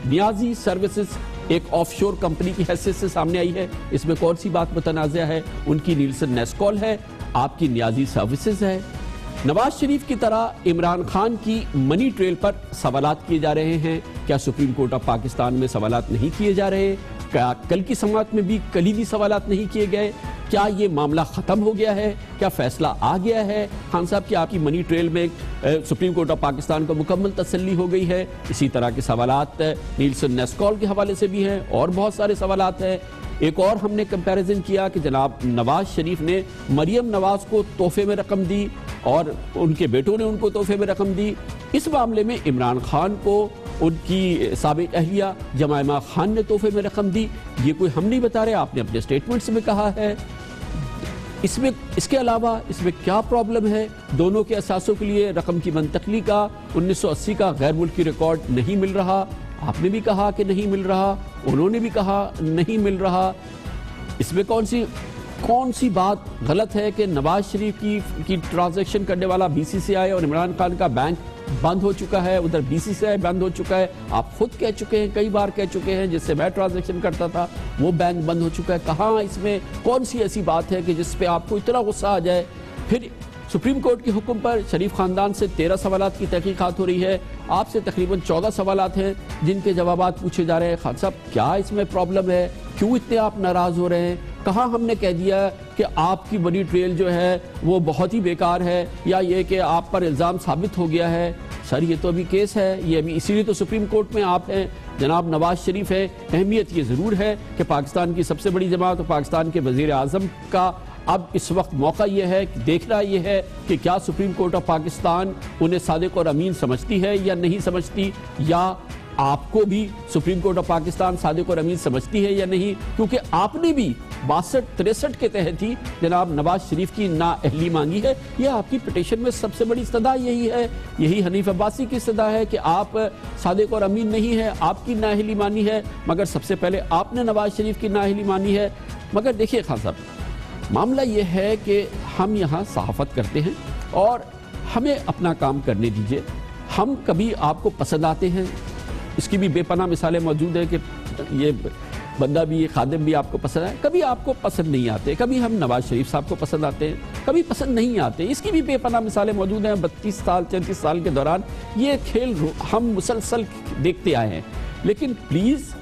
نیازی سروسز ایک آف شور کمپنی کی حیثیت سے سامنے آئی ہے؟ اس میں کون سی بات متنازع ہے؟ ان کی نیلسن نیسکول ہے, آپ کی نیازی سروسز ہے. نواز شریف کی طرح عمران خان کی منی ٹریل پر سوالات کیے جا رہے ہیں. کیا سپریم کورٹ آف پاکستان میں سوالات نہیں کیے جا رہے؟ کیا کل کی سماعت میں بھی کلیدی سوالات نہیں کیے گئے؟ کیا یہ معاملہ ختم ہو گیا ہے؟ کیا فیصلہ آ گیا ہے؟ خان صاحب کی آپ کی منی ٹریل میں سپریم کورٹ آف پاکستان کو مکمل تسلی ہو گئی ہے؟ اسی طرح کے سوالات نیلسن نیسکول کے حوالے سے بھی ہیں اور بہت سارے سوالات ہیں. ایک اور ہم نے کمپیریزن کیا کہ جناب نواز شریف نے مریم نواز کو تحفے میں رقم دی اور ان کے بیٹوں نے ان کو تحفے میں رقم دی. اس معاملے میں عمران خان کو ان کی سابق اہلیہ جمائمہ خان نے تحفے میں رقم دی. یہ کوئی ہم نہیں بتا رہے, آپ نے اپنے سٹیٹمنٹس میں کہا ہے. اس کے علاوہ اس میں کیا پرابلم ہے؟ دونوں کے اثاثوں کے لیے رقم کی منتقلی کا 1980 کا غیر ملکی ریکارڈ نہیں مل رہا. آپ نے بھی کہا کہ نہیں مل رہا, انہوں نے بھی کہا نہیں مل رہا. اس میں کون سی بات غلط ہے کہ نواز شریف کی ٹرانزیکشن کرنے والا BCCI اور عمران خان کا بینک بند ہو چکا ہے, ادھر BCCI بند ہو چکا ہے. آپ خود کہہ چکے ہیں, کئی بار کہہ چکے ہیں, جس سے میں ٹرانزیکشن کرتا تھا وہ بینک بند ہو چکا ہے. کہاں اس میں کون سی ایسی بات ہے کہ جس پہ آپ کو اتنا غصہ آ جائے؟ پھر سپریم کورٹ کے حکم پر شریف خاندان سے 13 سوالات کی تحقیقات ہو رہی ہے. آپ سے تقریباً 14 سوالات ہیں جن کے جوابات پوچھے جا رہے ہیں. خان صاحب کیا اس میں پرابلم ہے؟ کیوں اتنے آپ ناراض ہو رہے ہیں؟ کہاں ہم نے کہہ دیا کہ آپ کی منی ٹریل جو ہے وہ بہت ہی بیکار ہے یا یہ کہ آپ پر الزام ثابت ہو گیا ہے؟ سر یہ تو ابھی کیس ہے, یہ ابھی اسی لیے تو سپریم کورٹ میں آپ ہیں, جناب نواز شریف ہے. اہمیت یہ ضرور ہے کہ پاکستان کی سب سے بڑی جماعت اور پاکستان کے وزیر اعظم کا اب اس وقت موقع یہ ہے, دیکھنا یہ ہے کہ کیا سپریم کورٹ آف پاکستان انہیں صادق اور امین سمجھتی ہے یا نہیں سمجھتی, یا آپ کو بھی سپریم کورٹ آف پاکستان صادق اور امین سمجھتی ہے یا نہیں. کیونکہ آپ نے بھی 62-63 کے تحت ہی جناب نواز شریف کی نااہلی مانگی ہے. یہ آپ کی پٹیشن میں سب سے بڑی استدعا یہی ہے, یہی حنیف عباسی کی استدعا ہے کہ آپ صادق اور امین نہیں ہے, آپ کی نااہلی مانی ہے. مگر سب سے پہلے آپ نے نواز شریف کی نااہلی مانی ہے. مگر دیکھیے خان صاحب, معاملہ یہ ہے کہ ہم یہاں صحافت کرتے ہیں اور ہمیں اپنا کام کرنے دیجئے. ہم کبھی آپ کو پسند آتے ہیں, اس کی بھی بے پناہ مثالیں موجود ہیں کہ یہ بندہ بھی, یہ خادم بھی آپ کو پسند آئے. کبھی آپ کو پسند نہیں آتے, کبھی ہم نواز شریف صاحب کو پسند آتے ہیں, کبھی پسند نہیں آتے. اس کی بھی بے پناہ مثالیں موجود ہیں. 32-33 سال کے دوران یہ کھیل ہم مسلسل دیکھتے آئے ہیں. لیکن پلیز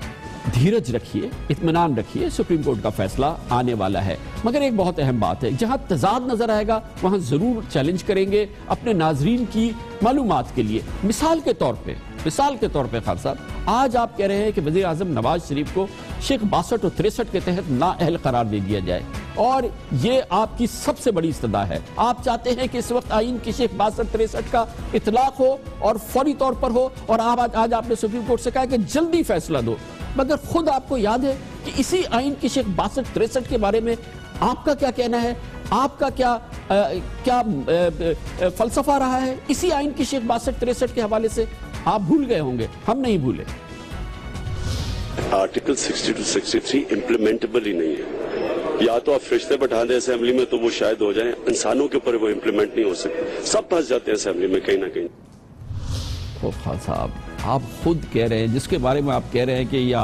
دھیرج رکھیے, اطمینان رکھیے, سپریم کورٹ کا فیصلہ آنے والا ہے. مگر ایک بہت اہم بات ہے, جہاں تضاد نظر آئے گا وہاں ضرور چیلنج کریں گے اپنے ناظرین کی معلومات کے لیے. مثال کے طور پہ خان صاحب, آج آپ کہہ رہے ہیں کہ وزیر اعظم نواز شریف کو شیخ 62 اور 63 کے تحت نااہل قرار دے دیا جائے, اور یہ آپ کی سب سے بڑی استدعا ہے. آپ چاہتے ہیں کہ اس وقت آئین کی شیخ 62-63 کا اطلاق ہو اور فوری طور پر ہو, اور آج آپ نے سپریم کورٹ سے کہا کہ جلدی فیصلہ دو. مگر خود آپ کو یاد ہے کہ اسی آئین کی شق 62-63 کے بارے میں آپ کا کیا کہنا ہے، آپ کا کیا فلسفہ رہا ہے اسی آئین کی شق 62-63 کے حوالے سے؟ آپ بھول گئے ہوں گے، ہم نہیں بھولے۔ آرٹیکل 62-63 امپلیمنٹیبل ہی نہیں ہے، یا تو آپ فرشتے بٹھا دیں اسمبلی میں تو وہ شاید ہو جائیں، انسانوں کے اوپر وہ امپلیمنٹ نہیں ہو سکتے، سب پھنس جاتے ہیں اسمبلی میں کہیں نہ کہیں۔ خان صاحب آپ خود کہہ رہے ہیں، جس کے بارے میں آپ کہہ رہے ہیں کہ یہ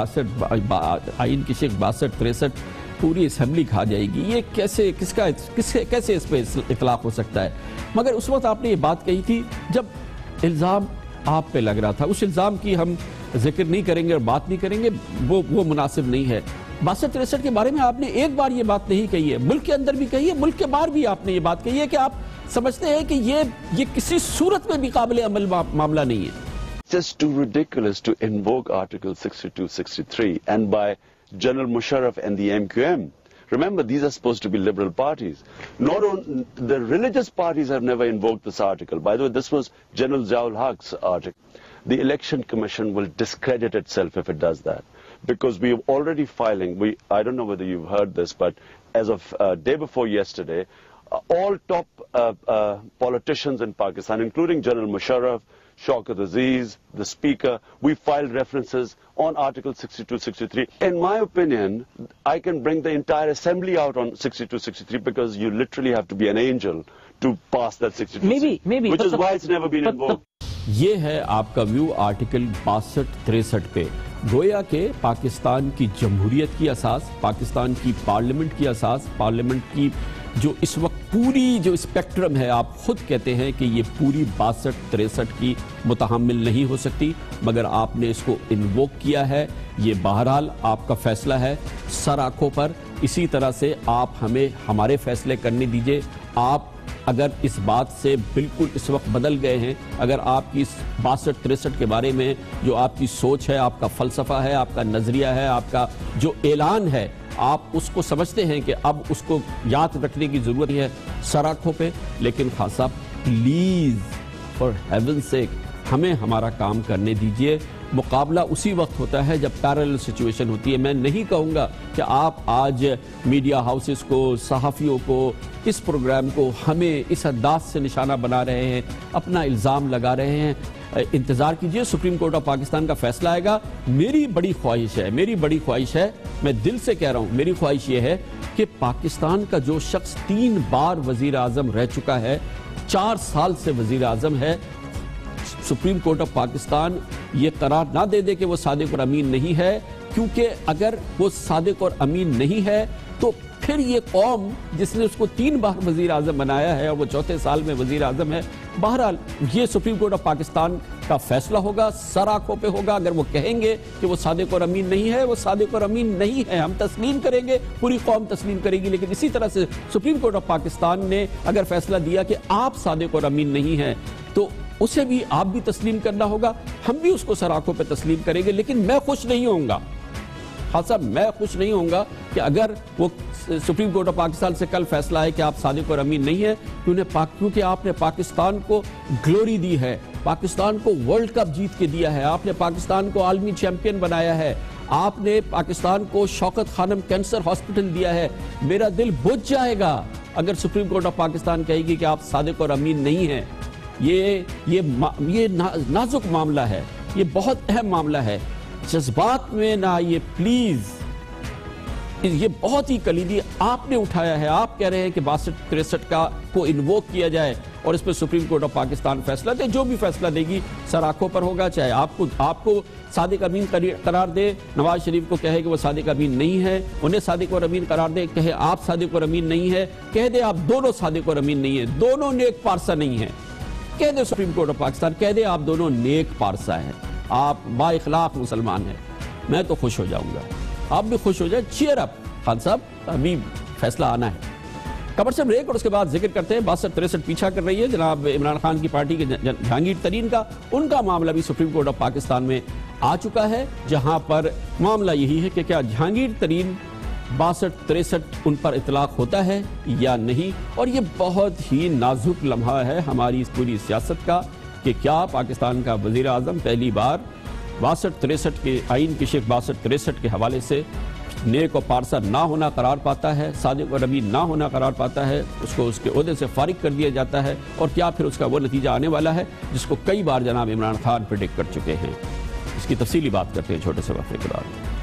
آئین کی شق 62-63 پوری اسمبلی کھا جائے گی، یہ کیسے اس پہ اطلاق ہو سکتا ہے؟ مگر اس وقت آپ نے یہ بات کہی تھی جب الزام آپ پہ لگ رہا تھا، اس الزام کی ہم ذکر نہیں کریں گے اور بات نہیں کریں گے، وہ مناسب نہیں ہے۔ 62-63 کے بارے میں آپ نے ایک بار یہ بات نہیں کہی ہے، ملک کے اندر بھی کہی ہے، ملک کے باہر بھی آپ نے یہ بات کہی ہے کہ آپ سمجھتے ہیں کہ یہ کسی صورت میں بھی قابل عمل معاملہ نہیں ہے۔ It's just too ridiculous to invoke Article 62-63 and by General Musharraf and the MQM. Remember, these are supposed to be liberal parties. Not only the religious parties have never invoked this article. By the way, this was General Ziaul Haq's article. The Election Commission will discredit itself if it does that. Because we are already filing, I don't know whether you've heard this, but as of day before yesterday, all top politicians in Pakistan, including General Musharraf, Shaukat Aziz, the Speaker, we filed references on Article 62-63. In my opinion, I can bring the entire assembly out on 62-63 because you literally have to be an angel to pass that 62-63, maybe, which is why it's never been invoked. یہ ہے آپ کا view article 62-63 پہ، گویا کہ پاکستان کی جمہوریت کی اساس، پاکستان کی پارلیمنٹ کی اساس، پارلیمنٹ کی جو اس وقت پوری جو اسپیکٹرم ہے، آپ خود کہتے ہیں کہ یہ پوری 62-63 کی متحمل نہیں ہو سکتی، مگر آپ نے اس کو انووک کیا ہے۔ یہ بہرحال آپ کا فیصلہ ہے سر آنکھوں پر، اسی طرح سے آپ ہمیں ہمارے فیصلے کرنے دیجئے۔ آپ اگر اس بات سے بالکل اس وقت بدل گئے ہیں، اگر آپ کی اس 62-63 کے بارے میں جو آپ کی سوچ ہے، آپ کا فلسفہ ہے، آپ کا نظریہ ہے، آپ کا جو اعلان ہے، آپ اس کو سمجھتے ہیں کہ اب اس کو یاد رکھنے کی ضرورت ہے سر آنکھوں پہ، لیکن خان صاحب پلیز فار ہیون سیک ہمیں ہمارا کام کرنے دیجئے۔ مقابلہ اسی وقت ہوتا ہے جب پیرالل سچویشن ہوتی ہے۔ میں نہیں کہوں گا کہ آپ آج میڈیا ہاؤسز کو، صحافیوں کو، اس پروگرام کو ہمیں اس انداز سے نشانہ بنا رہے ہیں، اپنا الزام لگا رہے ہیں۔ انتظار کیجئے، سپریم کورٹ آف پاکستان کا فیصلہ آئے گا۔ میری بڑی خواہش ہے، میں دل سے کہہ رہا ہوں، میری خواہش یہ ہے کہ پاکستان کا جو شخص 3 بار وزیر اعظم رہ چکا ہے، 4 سال سے وزیر اعظم ہے، سپریم کورٹ آف پاکستان یہ قرار نہ دے دے کہ وہ صادق اور امین نہیں ہے، کیونکہ اگر وہ صادق اور امین نہیں ہے تو پھر یہ قوم جس نے اس کو 3 بار وزیر اعظم بنایا ہے اور وہ 4تھے سال میں وزیر اعظم ہے، بہرحال یہ سپریم کورٹ آف پاکستان کا فیصلہ ہوگا، سر آنکھوں پہ ہوگا۔ اگر وہ کہیں گے کہ وہ صادق اور امین نہیں ہے، وہ صادق اور امین نہیں ہے، ہم تسلیم کریں گے، پوری قوم تسلیم کرے گی۔ لیکن اسی طرح سے سپریم کورٹ آف پاکستان نے اگر فیصلہ دیا کہ آپ صادق اور امین نہیں ہیں تو اسے بھی آپ بھی تسلیم کرنا ہوگا، ہم بھی اس کو سر آنکھوں پہ تسلیم کریں گے۔ لیکن میں خوش نہیں ہوں گا، خان صاحب میں خوش نہیں ہوں گا کہ اگر وہ سپریم کورٹ آف پاکستان سے کل فیصلہ ہے کہ آپ صادق اور امین نہیں ہیں، کیونکہ آپ نے پاکستان کو گلوری دی ہے، پاکستان کو ورلڈ کپ جیت کے دیا ہے، آپ نے پاکستان کو عالمی چیمپئن بنایا ہے، آپ نے پاکستان کو شوکت خانم کینسر ہاسپٹل دیا ہے۔ میرا دل بجھ جائے گا اگر سپریم کورٹ آف پاکستان کہے گی کہ آپ صادق اور امین نہیں ہیں۔ یہ نازک معاملہ ہے، یہ بہت اہم معاملہ ہے، جذبات میں نہ آئیے پلیز، یہ بہت ہی کلیدی آپ نے اٹھایا ہے۔ آپ کہہ رہے ہیں کہ 62-63 کو انووک کیا جائے اور اس پہ سپریم کورٹ آف پاکستان فیصلہ دے، جو بھی فیصلہ دے گی سر آنکھوں پر ہوگا، چاہے آپ کو صادق امین قرار دے، نواز شریف کو کہے کہ وہ صادق امین نہیں ہے، انہیں صادق اور امین قرار دے، کہے آپ صادق اور امین نہیں ہے، کہہ دے آپ دونوں صادق اور امین نہیں ہیں، دونوں نیک پارسا نہیں ہیں، کہہ دے سپریم کورٹ آف پاکستان، کہہ دے آپ دونوں نیک پارسا ہیں، آپ با اخلاق مسلمان ہیں، میں تو خوش ہو جاؤں گا، آپ بھی خوش ہو جائیں۔ چیئر اپ خان صاحب، ابھی فیصلہ آنا ہے۔ خبر سے بریک اور اس کے بعد ذکر کرتے ہیں 62-63 پیچھا کر رہی ہے جناب عمران خان کی پارٹی کے جہانگیر ترین کا، ان کا معاملہ بھی سپریم کورٹ آف پاکستان میں آ چکا ہے، جہاں پر معاملہ یہی ہے کہ کیا جہانگیر ترین 62-63 ان پر اطلاق ہوتا ہے یا نہیں، اور یہ بہت ہی نازک لمحہ ہے ہماری اس پوری سیاست کا کہ کیا پاکستان کا وزیر اعظم پہلی بار 62-63 کے آئین کی شق 62-63 کے حوالے سے نیک و پارسا نہ ہونا قرار پاتا ہے، صادق اور امین نہ ہونا قرار پاتا ہے، اس کو اس کے عہدے سے فارغ کر دیا جاتا ہے، اور کیا پھر اس کا وہ نتیجہ آنے والا ہے جس کو کئی بار جناب عمران خان پریڈکٹ کر چکے ہیں۔ اس کی تفصیلی بات کرتے ہیں چھوٹے سے وقفے کے بعد۔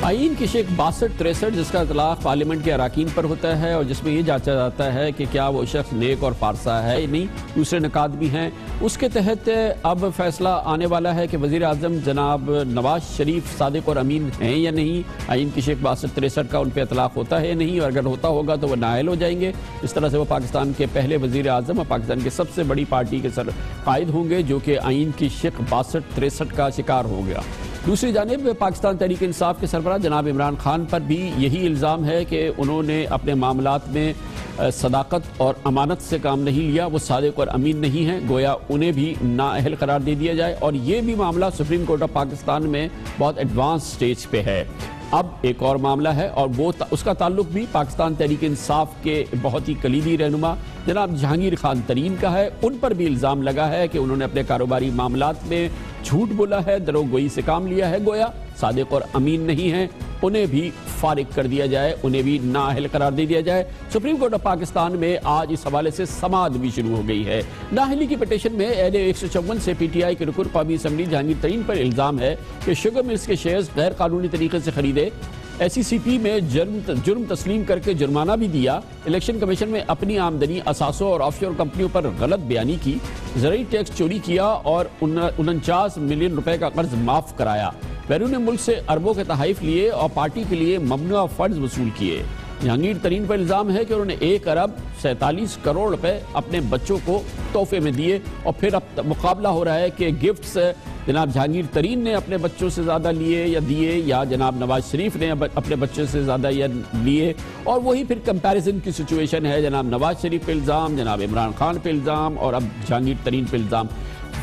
آئین کی شق 62-63 جس کا اطلاق پارلیمنٹ کے اراکین پر ہوتا ہے اور جس میں یہ جانچا جاتا ہے کہ کیا وہ شخص نیک اور پارسا ہے یا نہیں، دوسرے نکات بھی ہیں، اس کے تحت اب فیصلہ آنے والا ہے کہ وزیر اعظم جناب نواز شریف صادق اور امین ہیں یا نہیں۔ آئین کی شق 62-63 کا ان پہ اطلاق ہوتا ہے یا نہیں، اور اگر ہوتا ہوگا تو وہ نااہل ہو جائیں گے۔ اس طرح سے وہ پاکستان کے پہلے وزیر اعظم اور پاکستان کے سب سے بڑی پارٹی کے قائد ہوں گے جو کہ آئین کی شق 62-63 کا شکار ہو گیا۔ دوسری جانب پاکستان تحریک انصاف کے سربراہ جناب عمران خان پر بھی یہی الزام ہے کہ انہوں نے اپنے معاملات میں صداقت اور امانت سے کام نہیں لیا، وہ صادق اور امین نہیں ہیں، گویا انہیں بھی نااہل قرار دے دیا جائے، اور یہ بھی معاملہ سپریم کورٹ آف پاکستان میں بہت ایڈوانس سٹیج پہ ہے۔ اب ایک اور معاملہ ہے اور وہ اس کا تعلق بھی پاکستان تحریک انصاف کے بہت ہی کلیدی رہنما جناب جہانگیر خان ترین کا ہے۔ ان پر بھی الزام لگا ہے کہ انہوں نے اپنے کاروباری معاملات میں جھوٹ بولا ہے، دروغ گوئی سے کام لیا ہے، گویا صادق اور امین نہیں ہیں، انہیں بھی فارغ کر دیا جائے، انہیں بھی نااہل قرار دے دیا جائے۔ سپریم کورٹ آف پاکستان میں آج اس حوالے سے سماعت بھی شروع ہو گئی ہے۔ نااہلی کی پٹیشن میں اہل 154 سے پی ٹی آئی کے رکن قومی اسمبلی جہانگیر ترین پر الزام ہے کہ شوگر ملز کے شیئرز غیر قانونی طریقے سے خریدے، ایس سی سی پی میں جرم تسلیم کر کے جرمانہ بھی دیا، الیکشن کمیشن میں اپنی آمدنی اثاثوں اور آف شور کمپنیوں پر غلط بیانی کی، زرعی ٹیکس چوری کیا اور 49 ملین روپے کا قرض معاف کرایا، بیرون ملک سے اربوں کے تحائف لیے اور پارٹی کے لیے ممنوعہ فنڈز وصول کیے۔ جہانگیر ترین پر الزام ہے کہ انہوں نے 1 ارب 47 کروڑ روپے اپنے بچوں کو تحفے میں دیے، اور پھر اب مقابلہ ہو رہا ہے کہ گفٹس جناب جہانگیر ترین نے اپنے بچوں سے زیادہ لیے یا دیے، یا جناب نواز شریف نے اپنے بچوں سے زیادہ یا لیے، اور وہی پھر کمپیریزن کی سچویشن ہے، جناب نواز شریف پہ الزام، جناب عمران خان پہ الزام، اور اب جہانگیر ترین پہ الزام۔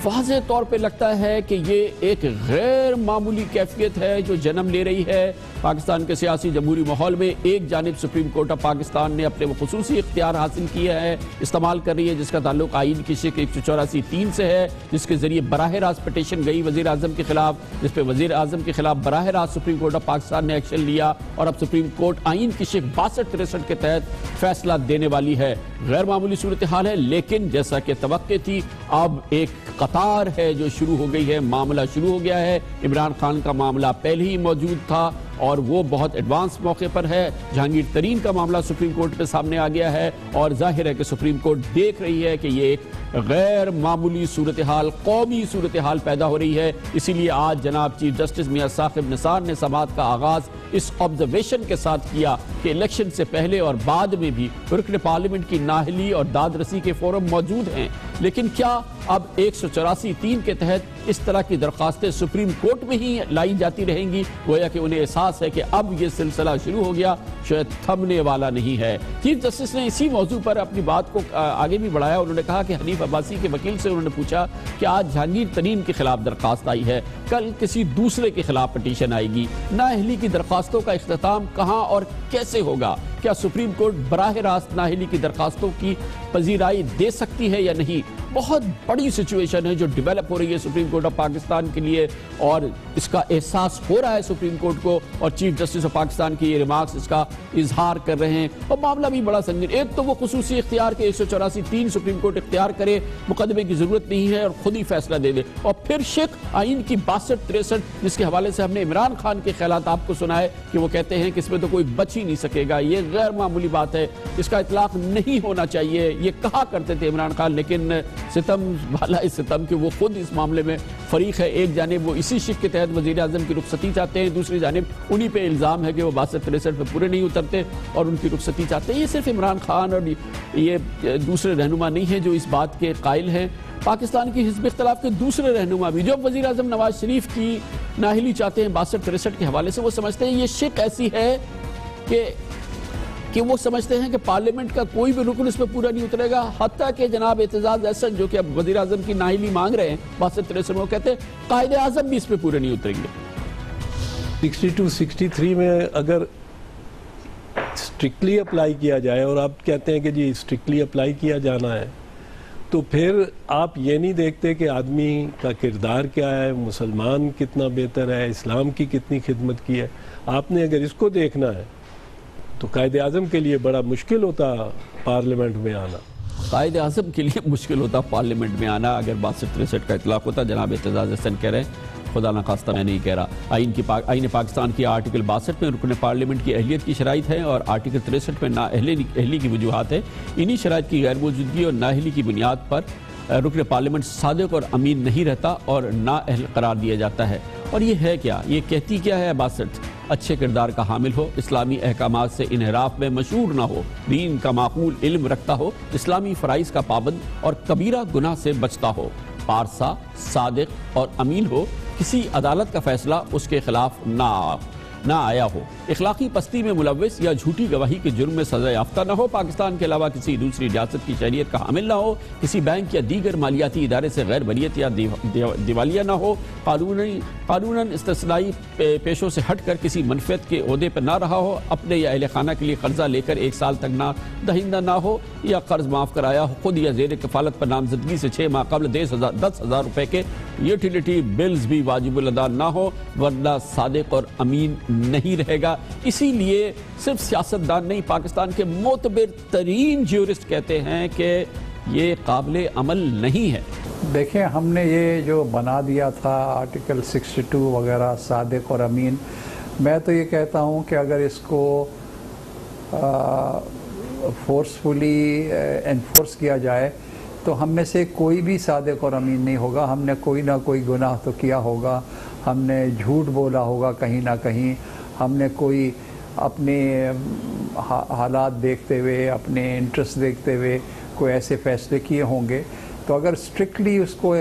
واضح طور پہ لگتا ہے کہ یہ ایک غیر معمولی کیفیت ہے جو جنم لے رہی ہے پاکستان کے سیاسی جمہوری ماحول میں۔ ایک جانب سپریم کورٹ آف پاکستان نے اپنے وہ خصوصی اختیار حاصل کیا ہے، استعمال کر رہی ہے، جس کا تعلق آئین کی شق 184(3) سے ہے، جس کے ذریعے براہ راست پٹیشن گئی وزیر اعظم کے خلاف، جس پہ وزیر اعظم کے خلاف براہ راست سپریم کورٹ آف پاکستان نے ایکشن لیا، اور اب سپریم کورٹ آئین کی شق 62-63 کے تحت فیصلہ دینے والی ہے۔ غیر معمولی صورتحال ہے، لیکن جیسا کہ توقع تھی اب ایک قطار ہے جو شروع ہو گئی ہے، معاملہ شروع ہو گیا ہے۔ عمران خان کا معاملہ پہلے ہی موجود تھا اور وہ بہت ایڈوانس موقع پر ہے، جہانگیر ترین کا معاملہ سپریم کورٹ پہ سامنے آ گیا ہے، اور ظاہر ہے کہ سپریم کورٹ دیکھ رہی ہے کہ یہ ایک غیر معمولی صورتحال، قومی صورتحال پیدا ہو رہی ہے۔ اسی لیے آج جناب چیف جسٹس میاں ثاقب نثار نے سماعت کا آغاز اس آبزرویشن کے ساتھ کیا کہ الیکشن سے پہلے اور بعد میں بھی رکن پارلیمنٹ کی نااہلی اور داد رسی کے فورم موجود ہیں، لیکن کیا اب 184(3) کے تحت اس طرح کی درخواستیں سپریم کورٹ میں ہی لائی جاتی رہیں گی؟ گویا کہ انہیں احساس ہے کہ اب یہ سلسلہ شروع ہو گیا، شاید تھمنے والا نہیں ہے۔ چیف جسٹس نے اسی موضوع پر اپنی بات کو آگے بھی بڑھایا، انہوں نے کہا کہ حنیف عباسی کے وکیل سے انہوں نے پوچھا کہ آج جہانگیر ترین کے خلاف درخواست آئی ہے، کل کسی دوسرے کے خلاف پٹیشن آئے گی، نااہلی کی درخواستوں کا اختتام کہاں اور کیسے ہوگا؟ کیا سپریم کورٹ براہ راست نااہلی کی درخواستوں کی پذیرائی دے سکتی ہے یا نہیں؟ بہت بڑی سچویشن ہے جو ڈیولپ ہو رہی ہے سپریم کورٹ آف پاکستان کے لیے، اور اس کا احساس ہو رہا ہے سپریم کورٹ کو، اور چیف جسٹس آف پاکستان کی یہ ریمارکس اس کا اظہار کر رہے ہیں، اور معاملہ بھی بڑا سنگین۔ ایک تو وہ خصوصی اختیار کے 184(3) سپریم کورٹ اختیار کرے، مقدمے کی ضرورت نہیں ہے اور خود ہی فیصلہ دے دے، اور پھر شق آئین کی 62-63 جس کے حوالے سے ہم نے عمران خان کے خیالات آپ کو سنائے کہ وہ کہتے ہیں کہ اس میں تو کوئی بچ ہی نہیں سکے گا، یہ غیر معمولی بات ہے، اس کا اطلاق نہیں ہونا چاہیے، یہ کہا کرتے تھے عمران خان، لیکن ستم والا اس ستم کہ وہ خود اس معاملے میں فریق ہے۔ ایک جانب وہ اسی شق کے تحت وزیر اعظم کی رخصتی چاہتے ہیں، دوسری جانب انہی پہ الزام ہے کہ وہ 62-63 پہ پورے نہیں اترتے اور ان کی رخصتی چاہتے ہیں۔ یہ صرف عمران خان اور یہ دوسرے رہنما نہیں ہیں جو اس بات کے قائل ہیں، پاکستان کی حزب اختلاف کے دوسرے رہنما بھی جو وزیر اعظم نواز شریف کی نااہلی چاہتے ہیں 62-63 کے حوالے سے، وہ سمجھتے ہیں یہ شق ایسی ہے کہ وہ سمجھتے ہیں کہ پارلیمنٹ کا کوئی بھی رکن اس پہ پورا نہیں اترے گا، حتیٰ کہ جناب اعتزاز احسن جو کہ اب وزیر اعظم کی نااہلی مانگ رہے ہیں 62-63 میں، وہ کہتے ہیں قائد اعظم بھی اس پہ پورے نہیں اتریں گے۔ 62-63 میں اگر اسٹرکٹلی اپلائی کیا جائے، اور آپ کہتے ہیں کہ جی اسٹرکٹلی اپلائی کیا جانا ہے، تو پھر آپ یہ نہیں دیکھتے کہ آدمی کا کردار کیا ہے، مسلمان کتنا بہتر ہے، اسلام کی کتنی خدمت کی ہے. آپ نے اگر اس کو دیکھنا ہے تو قائد اعظم کے لیے بڑا مشکل ہوتا پارلیمنٹ میں آنا. قائد اعظم کے لیے مشکل ہوتا پارلیمنٹ میں آنا اگر 62-63 کا اطلاق ہوتا. جناب اعتزاز احسن کہہ رہے ہیں، خدا نخواستہ میں نہیں کہہ رہا. آئین پاکستان کی آرٹیکل 62 میں رکن پارلیمنٹ کی اہلیت کی شرائط ہے اور آرٹیکل 63 میں نااہلی کی وجوہات ہے. انہی شرائط کی غیر موجودگی اور نااہلی کی بنیاد پر رکن پارلیمنٹ صادق اور امین نہیں رہتا اور نااہل قرار دیا جاتا ہے. اور یہ ہے کیا؟ یہ کہتی کیا ہے 62؟ اچھے کردار کا حامل ہو، اسلامی احکامات سے انحراف میں مشہور نہ ہو، دین کا معقول علم رکھتا ہو، اسلامی فرائض کا پابند اور کبیرہ گناہ سے بچتا ہو، پارسا، صادق اور امین ہو، کسی عدالت کا فیصلہ اس کے خلاف نہ آیا ہو، اخلاقی پستی میں ملوث یا جھوٹی گواہی کے جرم میں سزا یافتہ نہ ہو، پاکستان کے علاوہ کسی دوسری ریاست کی شہریت کا حامل نہ ہو، کسی بینک یا دیگر مالیاتی ادارے سے غیر بریت یا دیوالیہ نہ ہو، قانوناً استثنائی پیشوں سے ہٹ کر کسی منفعت کے عہدے پر نہ رہا ہو، اپنے یا اہل خانہ کے لیے قرضہ لے کر 1 سال تک نہ دہندہ نہ ہو یا قرض معاف کرایا ہو، خود یا زیر کفالت پر نامزدگی سے 6 ماہ قبل 10,000 روپے کے یوٹیلیٹی بلز بھی واجب الادا نہ ہو، ورنہ صادق اور امین نہیں رہے گا. اسی لیے صرف سیاستدان نہیں، پاکستان کے معتبر ترین جیورسٹ کہتے ہیں کہ یہ قابل عمل نہیں ہے. دیکھیں، ہم نے یہ جو بنا دیا تھا آرٹیکل 62 وغیرہ صادق اور امین، میں تو یہ کہتا ہوں کہ اگر اس کو فورسفلی انفورس کیا جائے تو ہم میں سے کوئی بھی صادق اور امین نہیں ہوگا. ہم نے کوئی نہ کوئی گناہ تو کیا ہوگا، ہم نے جھوٹ بولا ہوگا کہیں نہ کہیں، ہم نے کوئی اپنے حالات دیکھتے ہوئے، اپنے انٹرسٹ دیکھتے ہوئے کوئی ایسے فیصلے کیے ہوں گے. تو اگر اسٹرکٹلی اس کو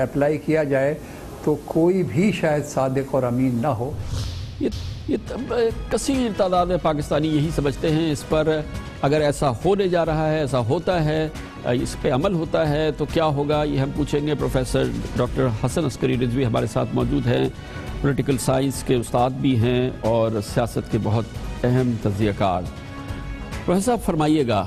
اپلائی کیا جائے تو کوئی بھی شاید صادق اور امین نہ ہو. یہ کثیر تعداد میں پاکستانی یہی سمجھتے ہیں. اس پر اگر ایسا ہونے جا رہا ہے، ایسا ہوتا ہے، اس پہ عمل ہوتا ہے تو کیا ہوگا، یہ ہم پوچھیں گے. پروفیسر ڈاکٹر حسن عسکری رضوی ہمارے ساتھ موجود ہیں، پولیٹیکل سائنس کے استاد بھی ہیں اور سیاست کے بہت اہم تجزیہ کار. پروفیسر صاحب فرمائیے گا،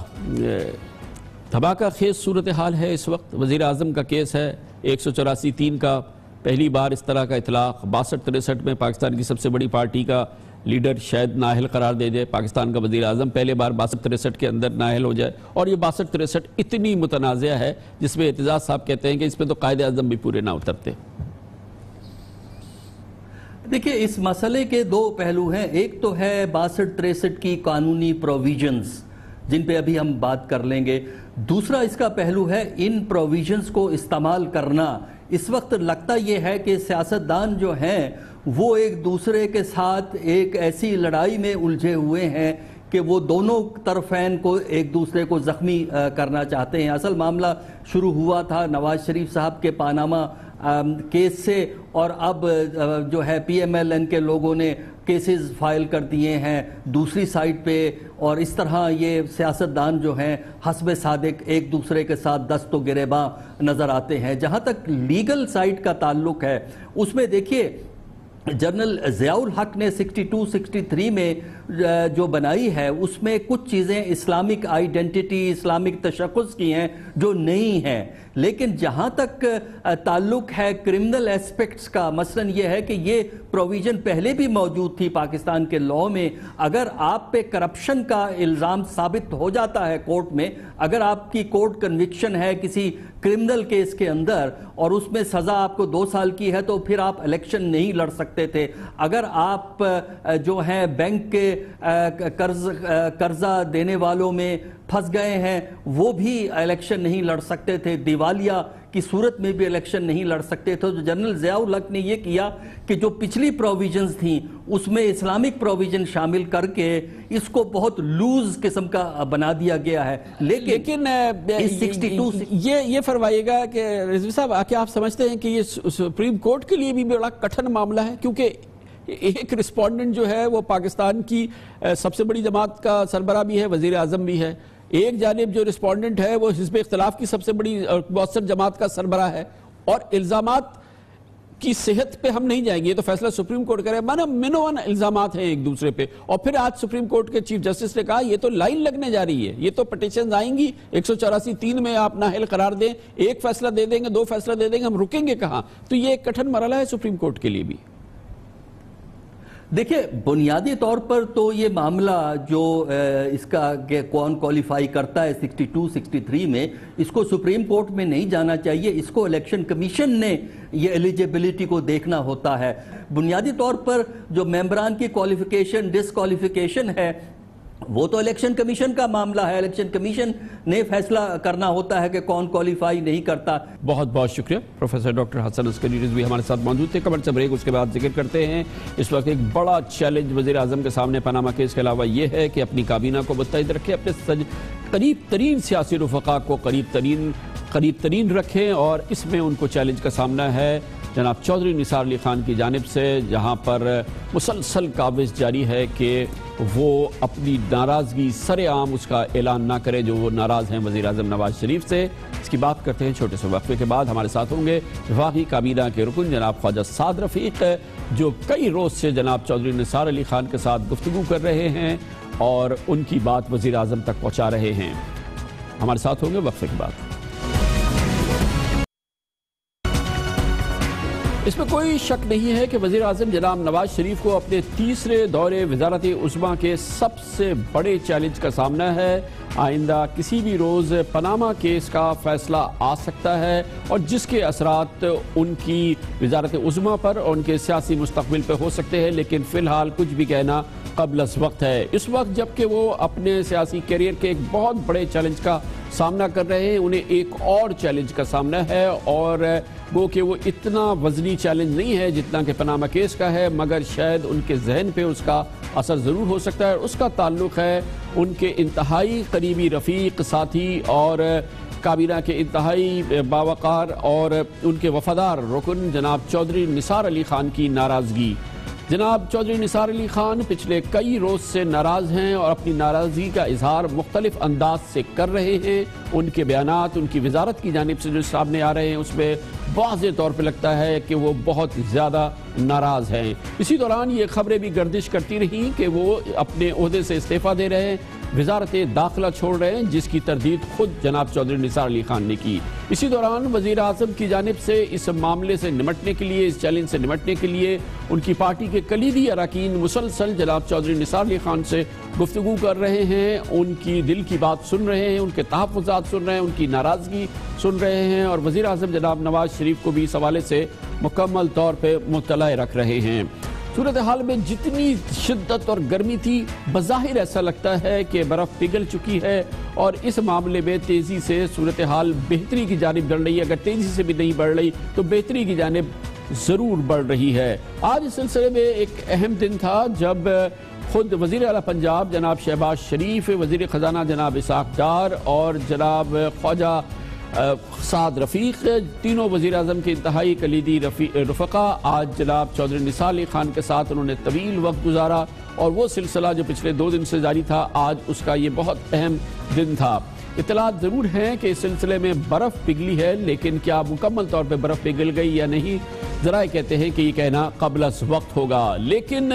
دھماکہ خیز صورتحال ہے اس وقت. وزیر اعظم کا کیس ہے 184(3) کا، پہلی بار اس طرح کا اطلاق. 62-63 میں پاکستان کی سب سے بڑی پارٹی کا لیڈر شاید نااہل قرار دے دے. پاکستان کا وزیر اعظم پہلے بار 62-63 کے اندر نااہل ہو جائے. اور یہ 62-63 اتنی متنازع ہے جس میں اعتزاز صاحب کہتے ہیں کہ اس میں تو قائد اعظم بھی پورے نہ اترتے. دیکھیں، اس مسئلے کے 2 پہلو ہیں. ایک تو ہے 62-63 کی قانونی پروویژنز جن پہ ابھی ہم بات کر لیں گے. دوسرا اس کا پہلو ہے ان پروویژنز کو استعمال کرنا. اس وقت لگتا یہ ہے کہ سیاستدان جو ہیں وہ ایک دوسرے کے ساتھ ایک ایسی لڑائی میں الجھے ہوئے ہیں کہ وہ دونوں طرفین کو ایک دوسرے کو زخمی کرنا چاہتے ہیں. اصل معاملہ شروع ہوا تھا نواز شریف صاحب کے پاناما کیس سے، اور اب جو ہے پی ایم ایل این کے لوگوں نے کیسز فائل کر دیے ہیں دوسری سائٹ پہ، اور اس طرح یہ سیاستدان جو ہیں حسب صادق ایک دوسرے کے ساتھ دست و گریباں نظر آتے ہیں. جہاں تک لیگل سائٹ کا تعلق ہے، اس میں دیکھیے جنرل ضیاء الحق نے 62-63 میں جو بنائی ہے اس میں کچھ چیزیں اسلامک آئیڈینٹی، اسلامک تشخص کی ہیں جو نہیں ہیں. لیکن جہاں تک تعلق ہے کرمنل ایسپیکٹس کا، مثلاً یہ ہے کہ یہ پروویژن پہلے بھی موجود تھی پاکستان کے لاء میں. اگر آپ پہ کرپشن کا الزام ثابت ہو جاتا ہے کورٹ میں، اگر آپ کی کورٹ کنوکشن ہے کسی کرمنل کیس کے اندر اور اس میں سزا آپ کو 2 سال کی ہے، تو پھر آپ الیکشن نہیں لڑ سکتے تھے. اگر آپ جو ہیں بینک کے قرضہ دینے والوں میں پھنس گئے ہیں، وہ بھی الیکشن نہیں لڑ سکتے تھے. دیوالیہ کی صورت میں بھی الیکشن نہیں لڑ سکتے تھے. تو جنرل ضیاء الحق نے یہ کیا کہ جو پچھلی پروویژنز تھیں اس میں اسلامک پروویژن شامل کر کے اس کو بہت لوز قسم کا بنا دیا گیا ہے. لیکن یہ فرمائیے گا کہ رضوی صاحب، کیا آپ سمجھتے ہیں کہ یہ سپریم کورٹ کے لیے بھی بڑا کٹھن معاملہ ہے؟ کیونکہ ایک رسپونڈنٹ جو ہے وہ پاکستان کی سب سے بڑی جماعت کا سربراہ بھی ہے، وزیر اعظم بھی ہے. ایک جانب جو رسپونڈنٹ ہے وہ حزب اختلاف کی سب سے بڑی مؤثر جماعت کا سربراہ ہے، اور الزامات کی صحت پہ ہم نہیں جائیں گے، یہ تو فیصلہ سپریم کورٹ کرے. منوان الزامات ہیں ایک دوسرے پہ، اور پھر آج سپریم کورٹ کے چیف جسٹس نے کہا یہ تو لائن لگنے جا رہی ہے، یہ تو پٹیشنز آئیں گی 184(3) میں آپ نااہل قرار دیں، ایک فیصلہ دے دیں گے، 2 فیصلہ دے دیں گے، ہم رکیں گے کہاں؟ تو یہ ایک کٹھن مرحلہ ہے سپریم کورٹ کے لیے بھی. دیکھیں بنیادی طور پر تو یہ معاملہ جو اس کا کہ کون کوالیفائی کرتا ہے 62 63 میں، اس کو سپریم کورٹ میں نہیں جانا چاہیے، اس کو الیکشن کمیشن نے یہ ایلیجیبلٹی کو دیکھنا ہوتا ہے. بنیادی طور پر جو ممبران کی کوالیفیکیشن ڈسکوالیفیکیشن ہے وہ تو الیکشن کمیشن کا معاملہ ہے، الیکشن کمیشن نے فیصلہ کرنا ہوتا ہے کہ کون کوالیفائی نہیں کرتا. بہت بہت شکریہ پروفیسر ڈاکٹر حسن عسکری رضوی ہمارے ساتھ موجود تھے. کمر سے بریک، اس کے بعد ذکر کرتے ہیں. اس وقت ایک بڑا چیلنج وزیر اعظم کے سامنے پاناما کیس کے علاوہ یہ ہے کہ اپنی کابینہ کو متحد رکھے، اپنے قریب ترین سیاسی رفقا کو قریب ترین رکھیں، اور اس میں ان کو چیلنج کا سامنا ہے جناب چودھری نثار علی خان کی جانب سے، جہاں پر مسلسل کاوش جاری ہے کہ وہ اپنی ناراضگی سر عام اس کا اعلان نہ کرے جو وہ ناراض ہیں وزیر اعظم نواز شریف سے. اس کی بات کرتے ہیں چھوٹے سے وقفے کے بعد. ہمارے ساتھ ہوں گے وفاقی کابینہ کے رکن جناب خواجہ سعد رفیق، جو کئی روز سے جناب چودھری نثار علی خان کے ساتھ گفتگو کر رہے ہیں اور ان کی بات وزیر اعظم تک پہنچا رہے ہیں. ہمارے ساتھ ہوں گے وقفے کے بعد. اس میں کوئی شک نہیں ہے کہ وزیر اعظم جناب نواز شریف کو اپنے تیسرے دورے وزارت عظمیٰ کے سب سے بڑے چیلنج کا سامنا ہے. آئندہ کسی بھی روز پاناما کیس کا فیصلہ آ سکتا ہے اور جس کے اثرات ان کی وزارت عظمیٰ پر اور ان کے سیاسی مستقبل پہ ہو سکتے ہیں، لیکن فی الحال کچھ بھی کہنا قبل از وقت ہے. اس وقت جبکہ وہ اپنے سیاسی کیریئر کے ایک بہت بڑے چیلنج کا سامنا کر رہے ہیں، انہیں ایک اور چیلنج کا سامنا ہے، اور وہ کہ وہ اتنا وزنی چیلنج نہیں ہے جتنا کہ پاناما کیس کا ہے، مگر شاید ان کے ذہن پہ اس کا اثر ضرور ہو سکتا ہے. اور اس کا تعلق ہے ان کے انتہائی قریبی رفیق، ساتھی اور کابینہ کے انتہائی باوقار اور ان کے وفادار رکن جناب چودھری نثار علی خان کی ناراضگی. جناب چودھری نثار علی خان پچھلے کئی روز سے ناراض ہیں اور اپنی ناراضگی کا اظہار مختلف انداز سے کر رہے ہیں. ان کے بیانات ان کی وزارت کی جانب سے جو سامنے آ رہے ہیں اس میں واضح طور پہ لگتا ہے کہ وہ بہت زیادہ ناراض ہیں. اسی دوران یہ خبریں بھی گردش کرتی رہیں کہ وہ اپنے عہدے سے استعفیٰ دے رہے ہیں، وزارت داخلہ چھوڑ رہے ہیں، جس کی تردید خود جناب چودھری نثار علی خان نے کی. اسی دوران وزیر اعظم کی جانب سے اس معاملے سے نمٹنے کے لیے، اس چیلنج سے نمٹنے کے لیے ان کی پارٹی کے کلیدی اراکین مسلسل جناب چودھری نثار علی خان سے گفتگو کر رہے ہیں، ان کی دل کی بات سن رہے ہیں، ان کے تحفظات سن رہے ہیں، ان کی ناراضگی سن رہے ہیں، اور وزیر اعظم جناب نواز شریف کو بھی اس حوالے سے مکمل طور پہ مطلع رکھ رہے ہیں. صورتحال میں جتنی شدت اور گرمی تھی، بظاہر ایسا لگتا ہے کہ برف پگھل چکی ہے اور اس معاملے میں تیزی سے صورتحال بہتری کی جانب بڑھ رہی ہے. اگر تیزی سے بھی نہیں بڑھ رہی تو بہتری کی جانب ضرور بڑھ رہی ہے. آج اس سلسلے میں ایک اہم دن تھا جب خود وزیر اعلیٰ پنجاب جناب شہباز شریف، وزیر خزانہ جناب اسحاق ڈار اور جناب خواجہ سعد رفیق، تینوں وزیر اعظم کے انتہائی کلیدی رفقا آج جناب چودھری نثار علی خان کے ساتھ انہوں نے طویل وقت گزارا، اور وہ سلسلہ جو پچھلے 2 دن سے جاری تھا آج اس کا یہ بہت اہم دن تھا. اطلاعات ضرور ہیں کہ اس سلسلے میں برف پگھلی ہے، لیکن کیا مکمل طور پہ برف پگھل گئی یا نہیں، ذرائع کہتے ہیں کہ یہ کہنا قبل از وقت ہوگا. لیکن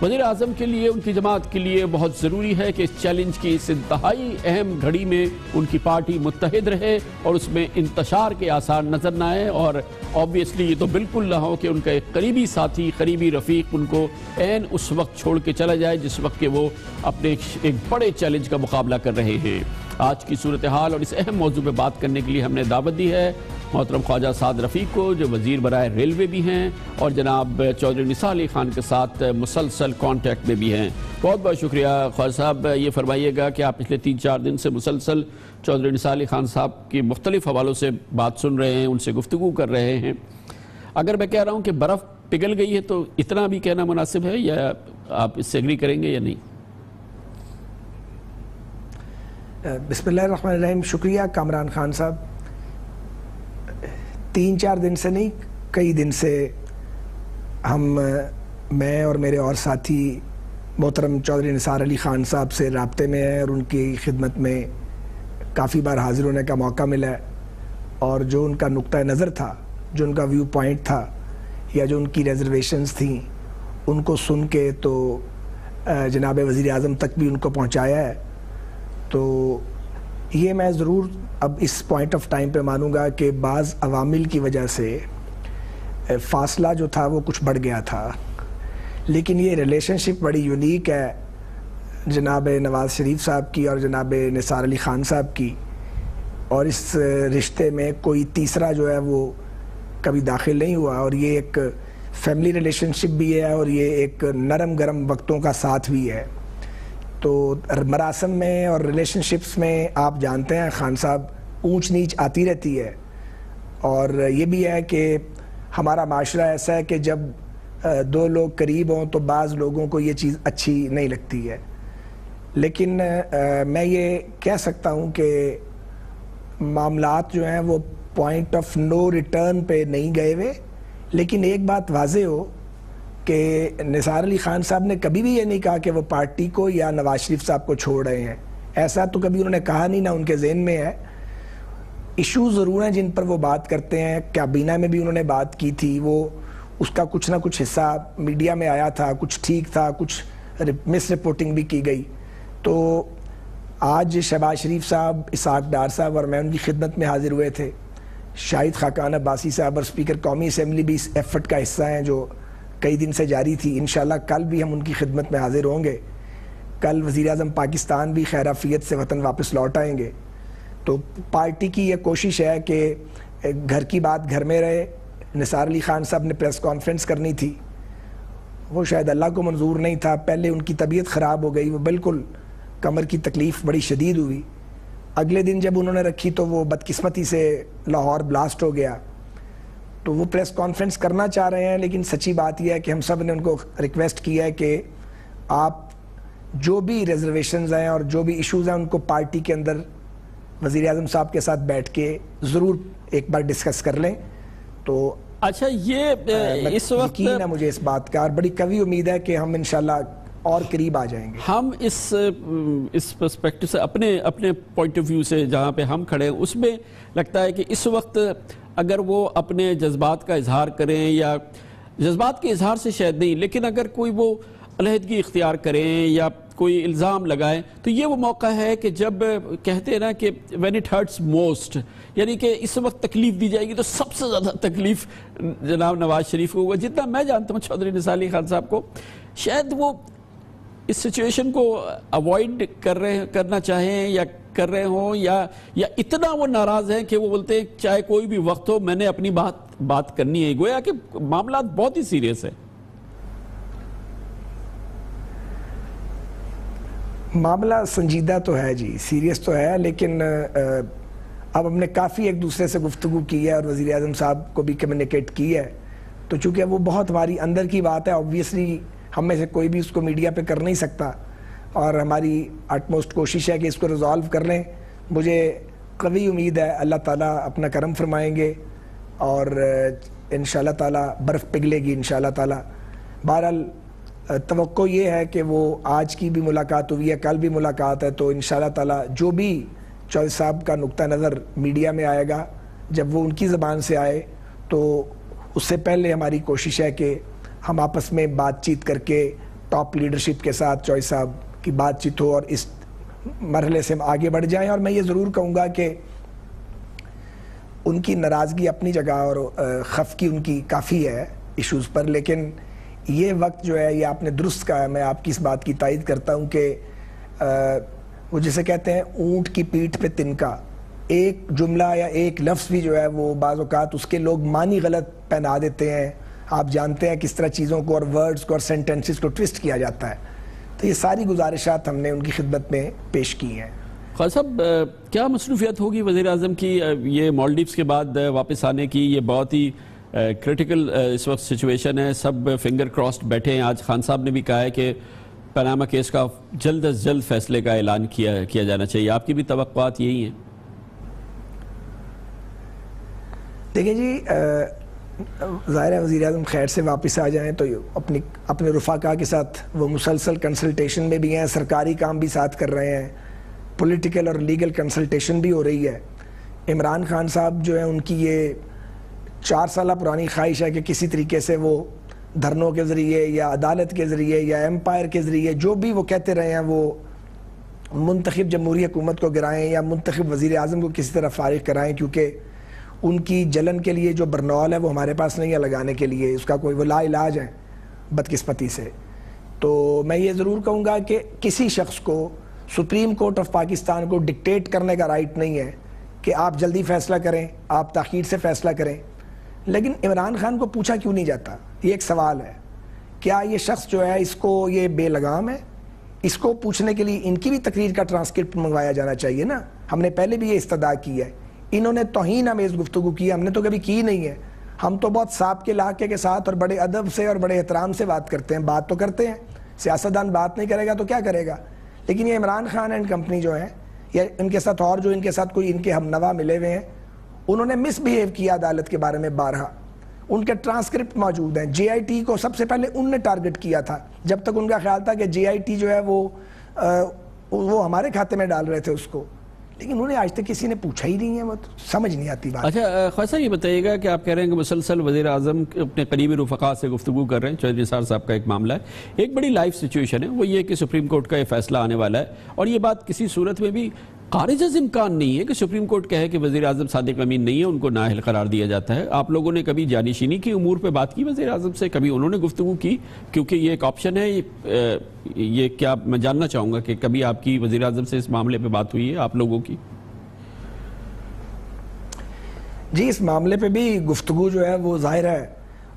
وزیر اعظم کے لیے، ان کی جماعت کے لیے بہت ضروری ہے کہ اس چیلنج کی اس انتہائی اہم گھڑی میں ان کی پارٹی متحد رہے اور اس میں انتشار کے آثار نظر نہ آئے. اور آبویسلی یہ تو بالکل نہ ہو کہ ان کا ایک قریبی ساتھی، قریبی رفیق ان کو عین اس وقت چھوڑ کے چلا جائے جس وقت کہ وہ اپنے ایک بڑے چیلنج کا مقابلہ کر رہے ہیں. آج کی صورتحال اور اس اہم موضوع پہ بات کرنے کے لیے ہم نے دعوت دی ہے محترم خواجہ سعد رفیق کو، جو وزیر برائے ریلوے بھی ہیں اور جناب چودھری نثار علی خان کے ساتھ مسلسل کانٹیکٹ میں بھی ہیں. بہت بہت شکریہ خواجہ صاحب. یہ فرمائیے گا کہ آپ پچھلے 3-4 دن سے مسلسل چودھری نثار علی خان صاحب کی مختلف حوالوں سے بات سن رہے ہیں، ان سے گفتگو کر رہے ہیں. اگر میں کہہ رہا ہوں کہ برف پگھل گئی ہے تو اتنا بھی کہنا مناسب ہے، یا آپ اس سے ایگری کریں گے یا نہیں؟ بسم اللہ الرحمن الرحیم. شکریہ کامران خان صاحب. 3-4 دن سے نہیں، کئی دن سے میں اور میرے اور ساتھی محترم چودھری نثار علی خان صاحب سے رابطے میں ہیں اور ان کی خدمت میں کافی بار حاضر ہونے کا موقع ملا ہے. اور جو ان کا نقطہ نظر تھا، جو ان کا ویو پوائنٹ تھا یا جو ان کی ریزرویشنز تھیں ان کو سن کے تو جناب وزیر اعظم تک بھی ان کو پہنچایا ہے. تو یہ میں ضرور اب اس پوائنٹ آف ٹائم پہ مانوں گا کہ بعض عوامل کی وجہ سے فاصلہ جو تھا وہ کچھ بڑھ گیا تھا, لیکن یہ ریلیشن شپ بڑی یونیک ہے جناب نواز شریف صاحب کی اور جناب نثار علی خان صاحب کی, اور اس رشتے میں کوئی تیسرا جو ہے وہ کبھی داخل نہیں ہوا, اور یہ ایک فیملی ریلیشن شپ بھی ہے اور یہ ایک نرم گرم وقتوں کا ساتھ بھی ہے. تو مراسم میں اور ریلیشن شپس میں آپ جانتے ہیں خان صاحب اونچ نیچ آتی رہتی ہے, اور یہ بھی ہے کہ ہمارا معاشرہ ایسا ہے کہ جب دو لوگ قریب ہوں تو بعض لوگوں کو یہ چیز اچھی نہیں لگتی ہے. لیکن میں یہ کہہ سکتا ہوں کہ معاملات جو ہیں وہ پوائنٹ آف نو ریٹرن پہ نہیں گئے ہوئے, لیکن ایک بات واضح ہو کہ نثار علی خان صاحب نے کبھی بھی یہ نہیں کہا کہ وہ پارٹی کو یا نواز شریف صاحب کو چھوڑ رہے ہیں, ایسا تو کبھی انہوں نے کہا نہیں, نہ ان کے ذہن میں ہے. ایشوز ضرور ہیں جن پر وہ بات کرتے ہیں, کابینہ میں بھی انہوں نے بات کی تھی, وہ اس کا کچھ نہ کچھ حصہ میڈیا میں آیا تھا, کچھ ٹھیک تھا, کچھ مس رپورٹنگ بھی کی گئی. تو آج شہباز شریف صاحب, اسحاق ڈار صاحب اور میں ان کی خدمت میں حاضر ہوئے تھے, شاہد خاقان عباسی صاحب اور اسپیکر قومی اسمبلی بھی اس ایفرٹ کا حصہ ہیں جو کئی دن سے جاری تھی. انشاءاللہ کل بھی ہم ان کی خدمت میں حاضر ہوں گے. کل وزیر اعظم پاکستان بھی خیر عافیت سے وطن واپس لوٹ آئیں گے. تو پارٹی کی یہ کوشش ہے کہ گھر کی بات گھر میں رہے. نثار علی خان صاحب نے پریس کانفرنس کرنی تھی, وہ شاید اللہ کو منظور نہیں تھا, پہلے ان کی طبیعت خراب ہو گئی, وہ بالکل کمر کی تکلیف بڑی شدید ہوئی. اگلے دن جب انہوں نے رکھی تو وہ بدقسمتی سے لاہور بلاسٹ ہو گیا. تو وہ پریس کانفرنس کرنا چاہ رہے ہیں, لیکن سچی بات یہ ہے کہ ہم سب نے ان کو ریکویسٹ کیا ہے کہ آپ جو بھی ریزرویشنز ہیں اور جو بھی ایشوز ہیں ان کو پارٹی کے اندر وزیر اعظم صاحب کے ساتھ بیٹھ کے ضرور ایک بار ڈسکس کر لیں. تو اچھا, یہ اس وقت یقین ہے مجھے اس بات کا, اور بڑی قوی امید ہے کہ ہم انشاءاللہ اور قریب آ جائیں گے. ہم اس پرسپیکٹو سے اپنے پوائنٹ آف ویو سے جہاں پہ ہم کھڑے ہیں اس میں لگتا ہے کہ اس وقت اگر وہ اپنے جذبات کا اظہار کریں, یا جذبات کے اظہار سے شاید نہیں, لیکن اگر کوئی وہ علیحدگی اختیار کریں یا کوئی الزام لگائیں, تو یہ وہ موقع ہے کہ جب کہتے ہیں نا کہ when it hurts most, یعنی کہ اس وقت تکلیف دی جائے گی تو سب سے زیادہ تکلیف جناب نواز شریف کو ہوگا. جتنا میں جانتا ہوں چودھری نثار علی خان صاحب کو, شاید وہ اس سچویشن کو اوائڈ کرنا چاہیں یا کر رہے ہوں, یا اتنا وہ ناراض ہیں کہ وہ بولتے ہیں چاہے کوئی بھی وقت ہو میں نے اپنی بات کرنی ہے. گویا کہ معاملات بہت ہی سیریس ہے. معاملہ سنجیدہ تو ہے جی, سیریس تو ہے, لیکن اب ہم نے کافی ایک دوسرے سے گفتگو کی ہے اور وزیر اعظم صاحب کو بھی کمیونیکیٹ کی ہے. تو چونکہ وہ بہت ہماری اندر کی بات ہے, آبویسلی ہم میں سے کوئی بھی اس کو میڈیا پہ کر نہیں سکتا, اور ہماری اٹموسٹ کوشش ہے کہ اس کو ریزالو کر لیں. مجھے قوی امید ہے اللہ تعالیٰ اپنا کرم فرمائیں گے اور انشاءاللہ تعالیٰ برف پگھلے گی انشاءاللہ تعالیٰ. بہرحال توقع یہ ہے کہ وہ آج کی بھی ملاقات ہوئی ہے, کل بھی ملاقات ہے, تو انشاءاللہ تعالیٰ جو بھی چودھری صاحب کا نقطہ نظر میڈیا میں آئے گا, جب وہ ان کی زبان سے آئے تو اس سے پہلے ہماری کوشش ہے کہ ہم آپس میں بات چیت کر کے ٹاپ لیڈرشپ کے ساتھ چودھری صاحب کی بات چیت ہو اور اس مرحلے سے ہم آگے بڑھ جائیں. اور میں یہ ضرور کہوں گا کہ ان کی ناراضگی اپنی جگہ اور خفگی ان کی کافی ہے ایشوز پر, لیکن یہ وقت جو ہے یہ آپ نے درست کہا ہے. میں آپ کی اس بات کی تائید کرتا ہوں کہ وہ جسے کہتے ہیں اونٹ کی پیٹھ پہ تنکا, ایک جملہ یا ایک لفظ بھی جو ہے وہ بعض اوقات اس کے لوگ معنی غلط پہنا دیتے ہیں. آپ جانتے ہیں کس طرح چیزوں کو اور ورڈز کو اور سینٹنسز کو ٹوسٹ کیا جاتا ہے. تو یہ ساری گزارشات ہم نے ان کی خدمت میں پیش کی ہیں. خالد صاحب, کیا مصروفیت ہوگی وزیر اعظم کی یہ مالڈیوز کے بعد واپس آنے کی؟ یہ بہت ہی کرٹیکل اس وقت سچویشن ہے, سب فنگر کراسڈ بیٹھے ہیں. آج خان صاحب نے بھی کہا ہے کہ پاناما کیس کا جلد از جلد فیصلے کا اعلان کیا جانا چاہیے. آپ کی بھی توقعات یہی ہیں؟ دیکھیں جی, ظاہر ہے وزیر اعظم خیر سے واپس آ جائیں تو اپنے رفقا کے ساتھ وہ مسلسل کنسلٹیشن میں بھی ہیں, سرکاری کام بھی ساتھ کر رہے ہیں, پولیٹیکل اور لیگل کنسلٹیشن بھی ہو رہی ہے. عمران خان صاحب جو ہیں ان کی یہ 4 سالہ پرانی خواہش ہے کہ کسی طریقے سے وہ دھرنوں کے ذریعے یا عدالت کے ذریعے یا ایمپائر کے ذریعے جو بھی وہ کہتے رہے ہیں وہ منتخب جمہوری حکومت کو گرائیں یا منتخب وزیر اعظم کو کسی طرح فارغ کرائیں، کیونکہ ان کی جلن کے لیے جو برنول ہے وہ ہمارے پاس نہیں ہے لگانے کے لیے، اس کا کوئی وہ لا علاج ہے بدقسمتی سے۔ تو میں یہ ضرور کہوں گا کہ کسی شخص کو سپریم کورٹ آف پاکستان کو ڈکٹیٹ کرنے کا رائٹ نہیں ہے کہ آپ جلدی فیصلہ کریں، آپ تاخیر سے فیصلہ کریں۔ لیکن عمران خان کو پوچھا کیوں نہیں جاتا، یہ ایک سوال ہے۔ کیا یہ شخص جو ہے اس کو یہ بے لگام ہے؟ اس کو پوچھنے کے لیے ان کی بھی تقریر کا ٹرانسکرپٹ منگوایا جانا چاہیے نا۔ ہم نے پہلے بھی یہ استدعا کی ہے، انہوں نے توہین آمیز گفتگو کی، ہم نے تو کبھی کی نہیں ہے۔ ہم تو بہت صاحب کے لاقے کے ساتھ اور بڑے ادب سے اور بڑے احترام سے بات کرتے ہیں، بات تو کرتے ہیں، سیاستدان بات نہیں کرے گا تو کیا کرے گا؟ لیکن یہ عمران خان اینڈ کمپنی جو ہے یا ان کے ساتھ اور جو ان کے ساتھ کوئی ان کے ہم نوا ملے ہوئے ہیں، انہوں نے مس بیہیو کیا عدالت کے بارے میں بارہا، ان کے ٹرانسکرپٹ موجود ہیں۔ جے آئی ٹی کو سب سے پہلے ان نے ٹارگٹ کیا تھا، جب تک ان کا خیال تھا کہ جے آئی ٹی جو ہے وہ ہمارے کھاتے میں ڈال رہے تھے اس کو، لیکن انہیں آج تک کسی نے پوچھا ہی نہیں ہے، وہ سمجھ نہیں آتی بات۔ اچھا خواجہ صاحب یہ بتائیے گا کہ آپ کہہ رہے ہیں کہ مسلسل وزیر اعظم اپنے قریبی رفقا سے گفتگو کر رہے ہیں، چودھری نثار صاحب کا ایک معاملہ ہے، ایک بڑی لائف سچویشن ہے، وہ یہ کہ سپریم کورٹ کا یہ فیصلہ آنے والا ہے، اور یہ بات کسی صورت میں بھی خارج از امکان نہیں ہے کہ سپریم کورٹ کہے کہ وزیر اعظم صادق امین نہیں ہے، ان کو نااہل قرار دیا جاتا ہے۔ آپ لوگوں نے کبھی جانشینی کی امور پہ بات کی وزیر اعظم سے؟ کبھی انہوں نے گفتگو کی؟ کیونکہ یہ ایک آپشن ہے، یہ کیا میں جاننا چاہوں گا کہ کبھی آپ کی وزیر اعظم سے اس معاملے پہ بات ہوئی ہے آپ لوگوں کی؟ جی اس معاملے پہ بھی گفتگو جو ہے وہ ظاہر ہے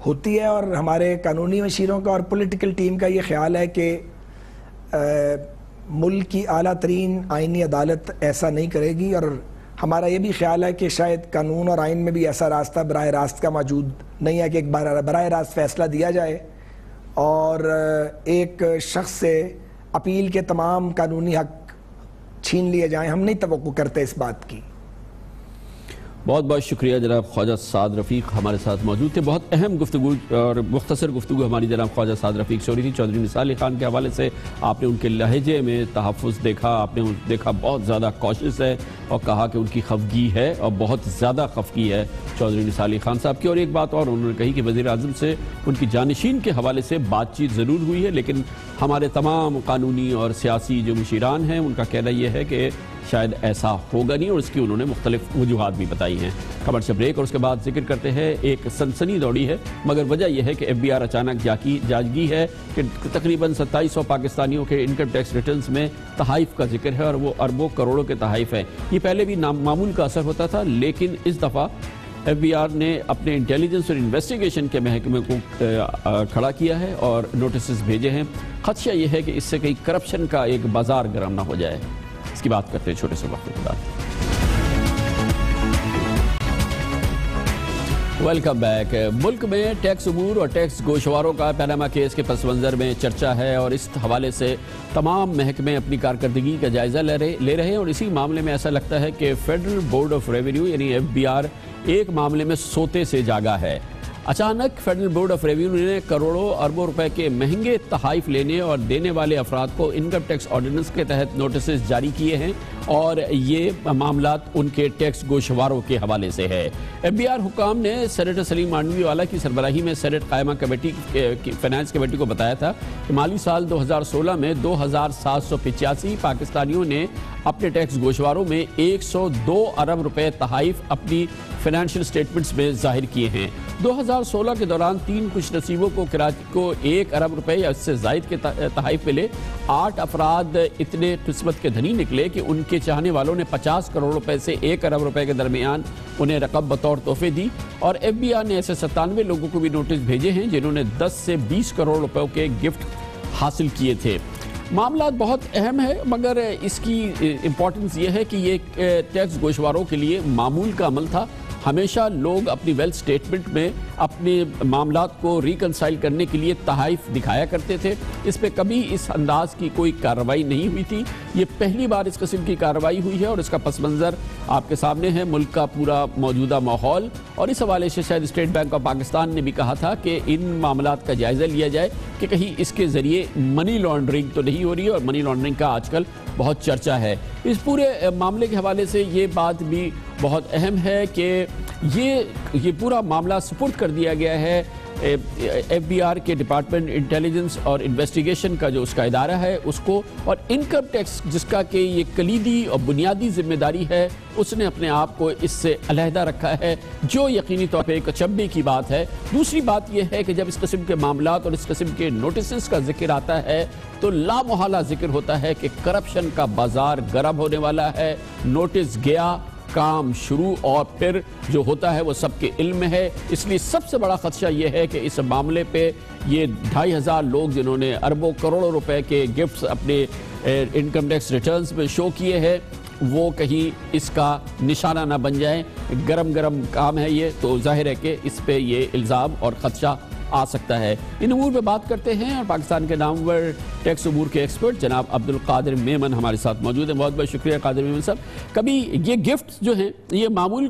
ہوتی ہے، اور ہمارے قانونی مشیروں کا اور پولیٹیکل ٹیم کا یہ خیال ہے کہ ملک کی اعلیٰ ترین آئینی عدالت ایسا نہیں کرے گی، اور ہمارا یہ بھی خیال ہے کہ شاید قانون اور آئین میں بھی ایسا راستہ براہ راست کا موجود نہیں ہے کہ ایک براہ راست فیصلہ دیا جائے اور ایک شخص سے اپیل کے تمام قانونی حق چھین لیے جائیں۔ ہم نہیں توقع کرتے اس بات کی۔ بہت بہت شکریہ جناب خواجہ سعد رفیق ہمارے ساتھ موجود تھے۔ بہت اہم گفتگو اور مختصر گفتگو ہماری جناب خواجہ سعد رفیق سے ہو رہی تھی۔ چودھری نثار علی خان کے حوالے سے آپ نے ان کے لہجے میں تحفظ دیکھا، آپ نے دیکھا بہت زیادہ کوشش ہے، اور کہا کہ ان کی خفگی ہے اور بہت زیادہ خفگی ہے چودھری نثار علی خان صاحب کی۔ اور ایک بات اور انہوں نے کہی کہ وزیر اعظم سے ان کی جانشین کے حوالے سے بات چیت ضرور ہوئی ہے، لیکن ہمارے تمام قانونی اور سیاسی جو مشیران ہیں ان کا کہنا یہ ہے کہ شاید ایسا ہوگا نہیں، اور اس کی انہوں نے مختلف وجوہات بھی بتائی ہیں۔ خبر سے بریک اور اس کے بعد ذکر کرتے ہیں ایک سنسنی دوڑی ہے، مگر وجہ یہ ہے کہ ایف بی آر اچانک جاگی ہے کہ تقریباً 2700 پاکستانیوں کے انکم ٹیکس ریٹرنز میں تحائف کا ذکر ہے، اور وہ اربوں کروڑوں کے تحائف ہیں۔ یہ پہلے بھی معمول کا اثر ہوتا تھا، لیکن اس دفعہ ایف بی آر نے اپنے انٹیلیجنس اور انویسٹیگیشن کے محکمے کو کھڑا کیا ہے اور نوٹسز بھیجے ہیں۔ خدشہ یہ ہے کہ اس سے کئی کرپشن کا ایک بازار گرم نہ ہو جائے۔ اس کی بات کرتے ہیں چھوٹے سے وقت کے بعد۔ Welcome back. ملک میں ٹیکس امور اور ٹیکس گوشواروں کا پاناما کیس کے پس منظر میں چرچا ہے، اور اس حوالے سے تمام محکمے اپنی کارکردگی کا جائزہ لے رہے ہیں، اور اسی معاملے میں ایسا لگتا ہے کہ فیڈرل بورڈ آف ریونیو یعنی ایف بی آر ایک معاملے میں سوتے سے جاگا ہے۔ اچانک فیڈرل بورڈ آف ریونیو نے کروڑوں اربوں روپے کے مہنگے تحائف لینے اور دینے والے افراد کو انکم ٹیکس آرڈیننس کے تحت نوٹسز جاری کیے ہیں، اور یہ معاملات ان کے ٹیکس گوشواروں کے حوالے سے ہے۔ ایف بی آر حکام نے سینیٹر سلیم مانڈوی والا کی سربراہی میں سینٹ قائمہ کمیٹی فائنانس کمیٹی کو بتایا تھا کہ مالی سال 2016 میں 2785 پاکستانیوں نے اپنے ٹیکس گوشواروں میں 102 ارب روپے تحائف اپنی فائنینشیل سٹیٹمنٹس میں ظاہر کیے ہیں۔ 2016 کے دوران 3 خوش نصیبوں کو 1 ارب روپے یا اس سے زائد کے تحائف ملے۔ 8 افراد اتنے قسمت کے دھنی نکلے کہ ان کے چاہنے والوں نے 50 کروڑ روپے سے 1 ارب روپے کے درمیان انہیں رقم بطور تحفے دی، اور ایف بی آر نے ایسے 97 لوگوں کو بھی نوٹس بھیجے ہیں جنہوں نے 10 سے 20 کروڑ روپے کے گفٹ حاصل کیے تھے۔ معاملات بہت اہم ہے، مگر اس کی امپورٹنس یہ ہے کہ یہ ٹیکس گوشواروں کے لیے معمول کا عمل تھا۔ ہمیشہ لوگ اپنی ویلتھ سٹیٹمنٹ میں اپنے معاملات کو ریکنسائل کرنے کے لیے تحائف دکھایا کرتے تھے۔ اس پہ کبھی اس انداز کی کوئی کارروائی نہیں ہوئی تھی، یہ پہلی بار اس قسم کی کارروائی ہوئی ہے، اور اس کا پس منظر آپ کے سامنے ہے، ملک کا پورا موجودہ ماحول۔ اور اس حوالے سے شاید اسٹیٹ بینک آف پاکستان نے بھی کہا تھا کہ ان معاملات کا جائزہ لیا جائے کہ کہیں اس کے ذریعے منی لانڈرنگ تو نہیں ہو رہی ہے، اور منی لانڈرنگ کا آج کل بہت چرچا ہے۔ اس پورے معاملے کے حوالے سے یہ بات بھی بہت اہم ہے کہ یہ پورا معاملہ سپرد کر دیا گیا ہے ایف بی آر کے ڈپارٹمنٹ انٹیلیجنس اور انویسٹیگیشن کا جو اس کا ادارہ ہے اس کو، اور انکم ٹیکس جس کا کہ یہ کلیدی اور بنیادی ذمہ داری ہے اس نے اپنے آپ کو اس سے علیحدہ رکھا ہے، جو یقینی طور پہ ایک اچنبے کی بات ہے۔ دوسری بات یہ ہے کہ جب اس قسم کے معاملات اور اس قسم کے نوٹسز کا ذکر آتا ہے تو لامحالہ ذکر ہوتا ہے کہ کرپشن کا بازار گرم ہونے والا ہے۔ نوٹس گیا، کام شروع، اور پھر جو ہوتا ہے وہ سب کے علم میں ہے۔ اس لیے سب سے بڑا خدشہ یہ ہے کہ اس معاملے پہ یہ 2500 لوگ جنہوں نے اربوں کروڑوں روپے کے گفٹس اپنے انکم ٹیکس ریٹرنز میں شو کیے ہیں، وہ کہیں اس کا نشانہ نہ بن جائیں۔ گرم کام ہے یہ، تو ظاہر ہے کہ اس پہ یہ الزام اور خدشہ آ سکتا ہے۔ ان امور پہ بات کرتے ہیں، اور پاکستان کے نامور ٹیکس امور کے ایکسپرٹ جناب عبدالقادر میمن ہمارے ساتھ موجود ہیں۔ بہت بہت شکریہ قادر میمن صاحب۔ کبھی یہ گفٹ جو ہیں یہ معمول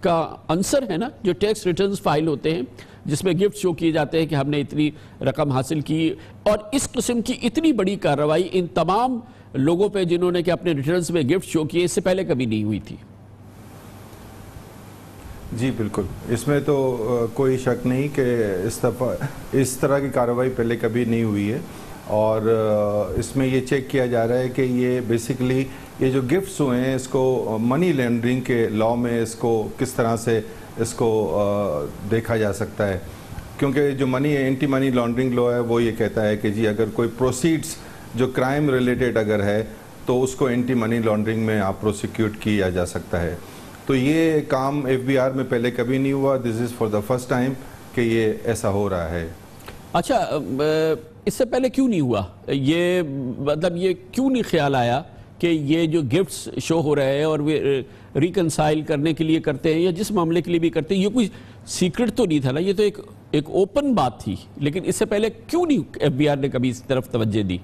کا عنصر ہے نا، جو ٹیکس ریٹرنز فائل ہوتے ہیں جس میں گفٹ شو کیے جاتے ہیں کہ ہم نے اتنی رقم حاصل کی، اور اس قسم کی اتنی بڑی کارروائی ان تمام لوگوں پہ جنہوں نے کہ اپنے ریٹرنز میں گفٹ شو کیے، اس سے پہلے کبھی نہیں ہوئی تھی۔ جی بالکل، اس میں تو کوئی شک نہیں کہ اس طرح کی کارروائی پہلے کبھی نہیں ہوئی ہے، اور اس میں یہ چیک کیا جا رہا ہے کہ یہ بیسیکلی یہ جو گفٹس ہوئے ہیں اس کو منی لینڈرنگ کے لاء میں اس کو کس طرح سے اس کو دیکھا جا سکتا ہے، کیونکہ جو اینٹی منی لانڈرنگ لاء ہے وہ یہ کہتا ہے کہ جی اگر کوئی پروسیڈز جو کرائم ریلیٹڈ اگر ہے تو اس کو اینٹی منی لانڈرنگ میں آپ پروسیکیوٹ کیا جا سکتا ہے۔ تو یہ کام ایف بی آر میں پہلے کبھی نہیں ہوا، this is for the first time کہ یہ ایسا ہو رہا ہے۔ اچھا، اس سے پہلے کیوں نہیں ہوا؟ یہ مطلب یہ کیوں نہیں خیال آیا کہ یہ جو گفٹس شو ہو رہے ہیں اور وہ ریکنسائل کرنے کے لیے کرتے ہیں یا جس معاملے کے لیے بھی کرتے ہیں، یہ کوئی سیکرٹ تو نہیں تھا نا، یہ تو ایک اوپن بات تھی، لیکن اس سے پہلے کیوں نہیں ایف بی آر نے کبھی اس طرف توجہ دی؟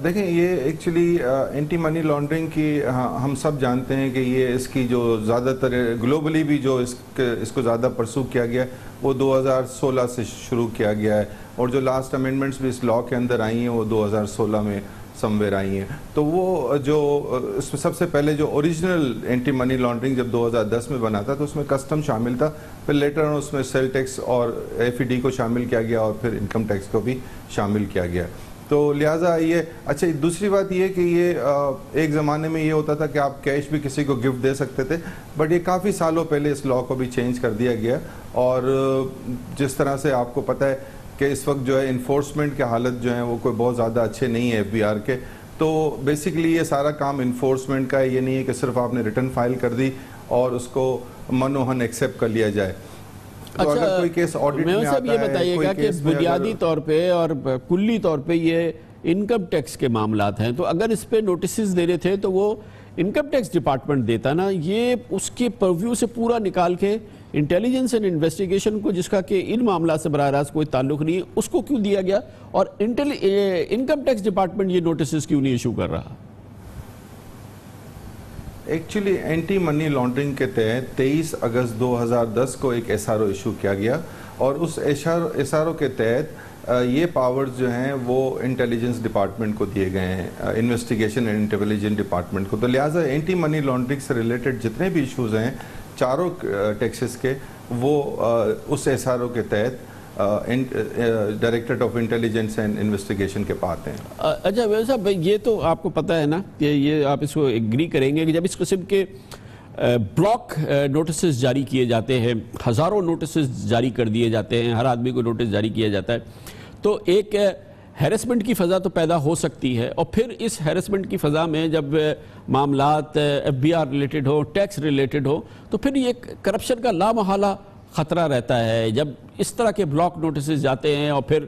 دیکھیں، یہ ایکچولی اینٹی منی لانڈرنگ کی ہم سب جانتے ہیں کہ یہ اس کی جو زیادہ تر گلوبلی بھی جو اس کو زیادہ پرسو کیا گیا ہے وہ 2016 سے شروع کیا گیا ہے، اور جو لاسٹ امینڈمنٹس بھی اس لاء کے اندر آئی ہیں وہ 2016 میں سمویر آئی ہیں۔ تو وہ جو اس میں سب سے پہلے جو اوریجنل اینٹی منی لانڈرنگ جب 2010 میں بنا تھا تو اس میں کسٹم شامل تھا، پھر لیٹر اس میں سیل ٹیکس اور ایف ای ڈی کو شامل کیا گیا، اور پھر انکم ٹیکس کو بھی شامل کیا گیا۔ تو لہٰذا یہ اچھا، دوسری بات یہ کہ یہ ایک زمانے میں یہ ہوتا تھا کہ آپ کیش بھی کسی کو گفٹ دے سکتے تھے، بٹ یہ کافی سالوں پہلے اس لاء کو بھی چینج کر دیا گیا، اور جس طرح سے آپ کو پتہ ہے کہ اس وقت جو ہے انفورسمنٹ کے حالت جو ہیں وہ کوئی بہت زیادہ اچھے نہیں ہے ایف بی آر کے، تو بیسیکلی یہ سارا کام انفورسمنٹ کا ہے، یہ نہیں ہے کہ صرف آپ نے ریٹرن فائل کر دی اور اس کو منوہن ایکسیپٹ کر لیا جائے۔ اچھا، میمن صاحب یہ بتائیے گا کہ بنیادی طور پہ اور کلی طور پہ یہ انکم ٹیکس کے معاملات ہیں، تو اگر اس پہ نوٹسز دینے تھے تو وہ انکم ٹیکس ڈپارٹمنٹ دیتا نا، یہ اس کے پرویو سے پورا نکال کے انٹیلیجنس اینڈ انویسٹیگیشن کو، جس کا کہ ان معاملات سے براہ راست کوئی تعلق نہیں ہے، اس کو کیوں دیا گیا، اور انکم ٹیکس ڈپارٹمنٹ یہ نوٹسز کیوں نہیں ایشو کر رہا؟ ایکچولی اینٹی منی لانڈرنگ کے تحت 23 اگست 2010 کو ایک ایس آر او ایشو کیا گیا، اور اس ایس آر او کے تحت یہ پاورز جو ہیں وہ انٹیلیجنس ڈپارٹمنٹ کو دیے گئے ہیں، انویسٹیگیشن اینڈ انٹیلیجنس ڈپارٹمنٹ کو۔ تو لہٰذا اینٹی منی لانڈرنگ سے ریلیٹڈ جتنے بھی ایشوز ہیں چاروں ٹیکسز کے، وہ اس ایس آر او کے تحت directorate of intelligence and investigation کے پاس ہیں۔ اچھا میمن صاحب، یہ تو آپ کو پتہ ہے نا کہ یہ آپ اس کو ایگری کریں گے کہ جب اس قسم کے بلاک نوٹسز جاری کیے جاتے ہیں، ہزاروں نوٹسز جاری کر دیے جاتے ہیں، ہر آدمی کو نوٹس جاری کیا جاتا ہے، تو ایک ہیرسمنٹ کی فضا تو پیدا ہو سکتی ہے، اور پھر اس ہیرسمنٹ کی فضا میں جب معاملات ایف بی آر ریلیٹڈ ہو، ٹیکس ریلیٹڈ ہو، تو پھر یہ کرپشن کا لامحالہ خطرہ رہتا ہے۔ جب اس طرح کے بلاک نوٹسز جاتے ہیں اور پھر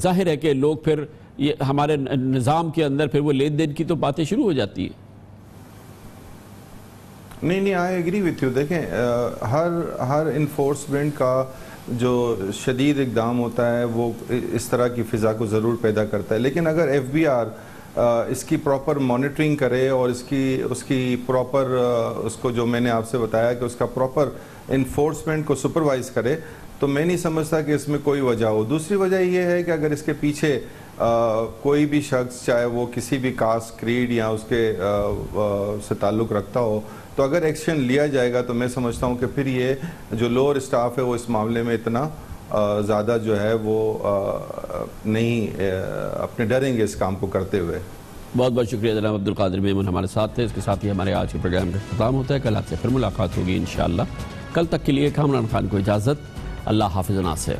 ظاہر ہے کہ لوگ پھر یہ ہمارے نظام کے اندر پھر وہ لین دین کی تو باتیں شروع ہو جاتی ہیں۔ نہیں، آئی ایگری وتھ یو۔ دیکھیں، ہر انفورسمنٹ کا جو شدید اقدام ہوتا ہے وہ اس طرح کی فضا کو ضرور پیدا کرتا ہے، لیکن اگر ایف بی آر اس کی پراپر مانیٹرنگ کرے اور اس کی پراپر اس کو جو میں نے آپ سے بتایا کہ اس کا پراپر انفورسمنٹ کو سپروائز کرے، تو میں نہیں سمجھتا کہ اس میں کوئی وجہ ہو۔ دوسری وجہ یہ ہے کہ اگر اس کے پیچھے کوئی بھی شخص چاہے وہ کسی بھی کاسٹ کریڈ یا اس کے سے تعلق رکھتا ہو تو اگر ایکشن لیا جائے گا تو میں سمجھتا ہوں کہ پھر یہ جو لوور اسٹاف ہے وہ اس معاملے میں اتنا زیادہ جو ہے وہ نہیں اپنے ڈریں گے اس کام کو کرتے ہوئے. بہت بہت شکریہ جناب عبدالقادر میمن ہمارے ساتھ تھے. اس کے ساتھ ہی ہمارے آج کے پروگرام کا اختتام ہوتا ہے. کل آپ سے پھر ملاقات ہوگی انشاءاللہ. کل تک کے لیے کامران خان کو اجازت. اللہ حافظ و ناصر.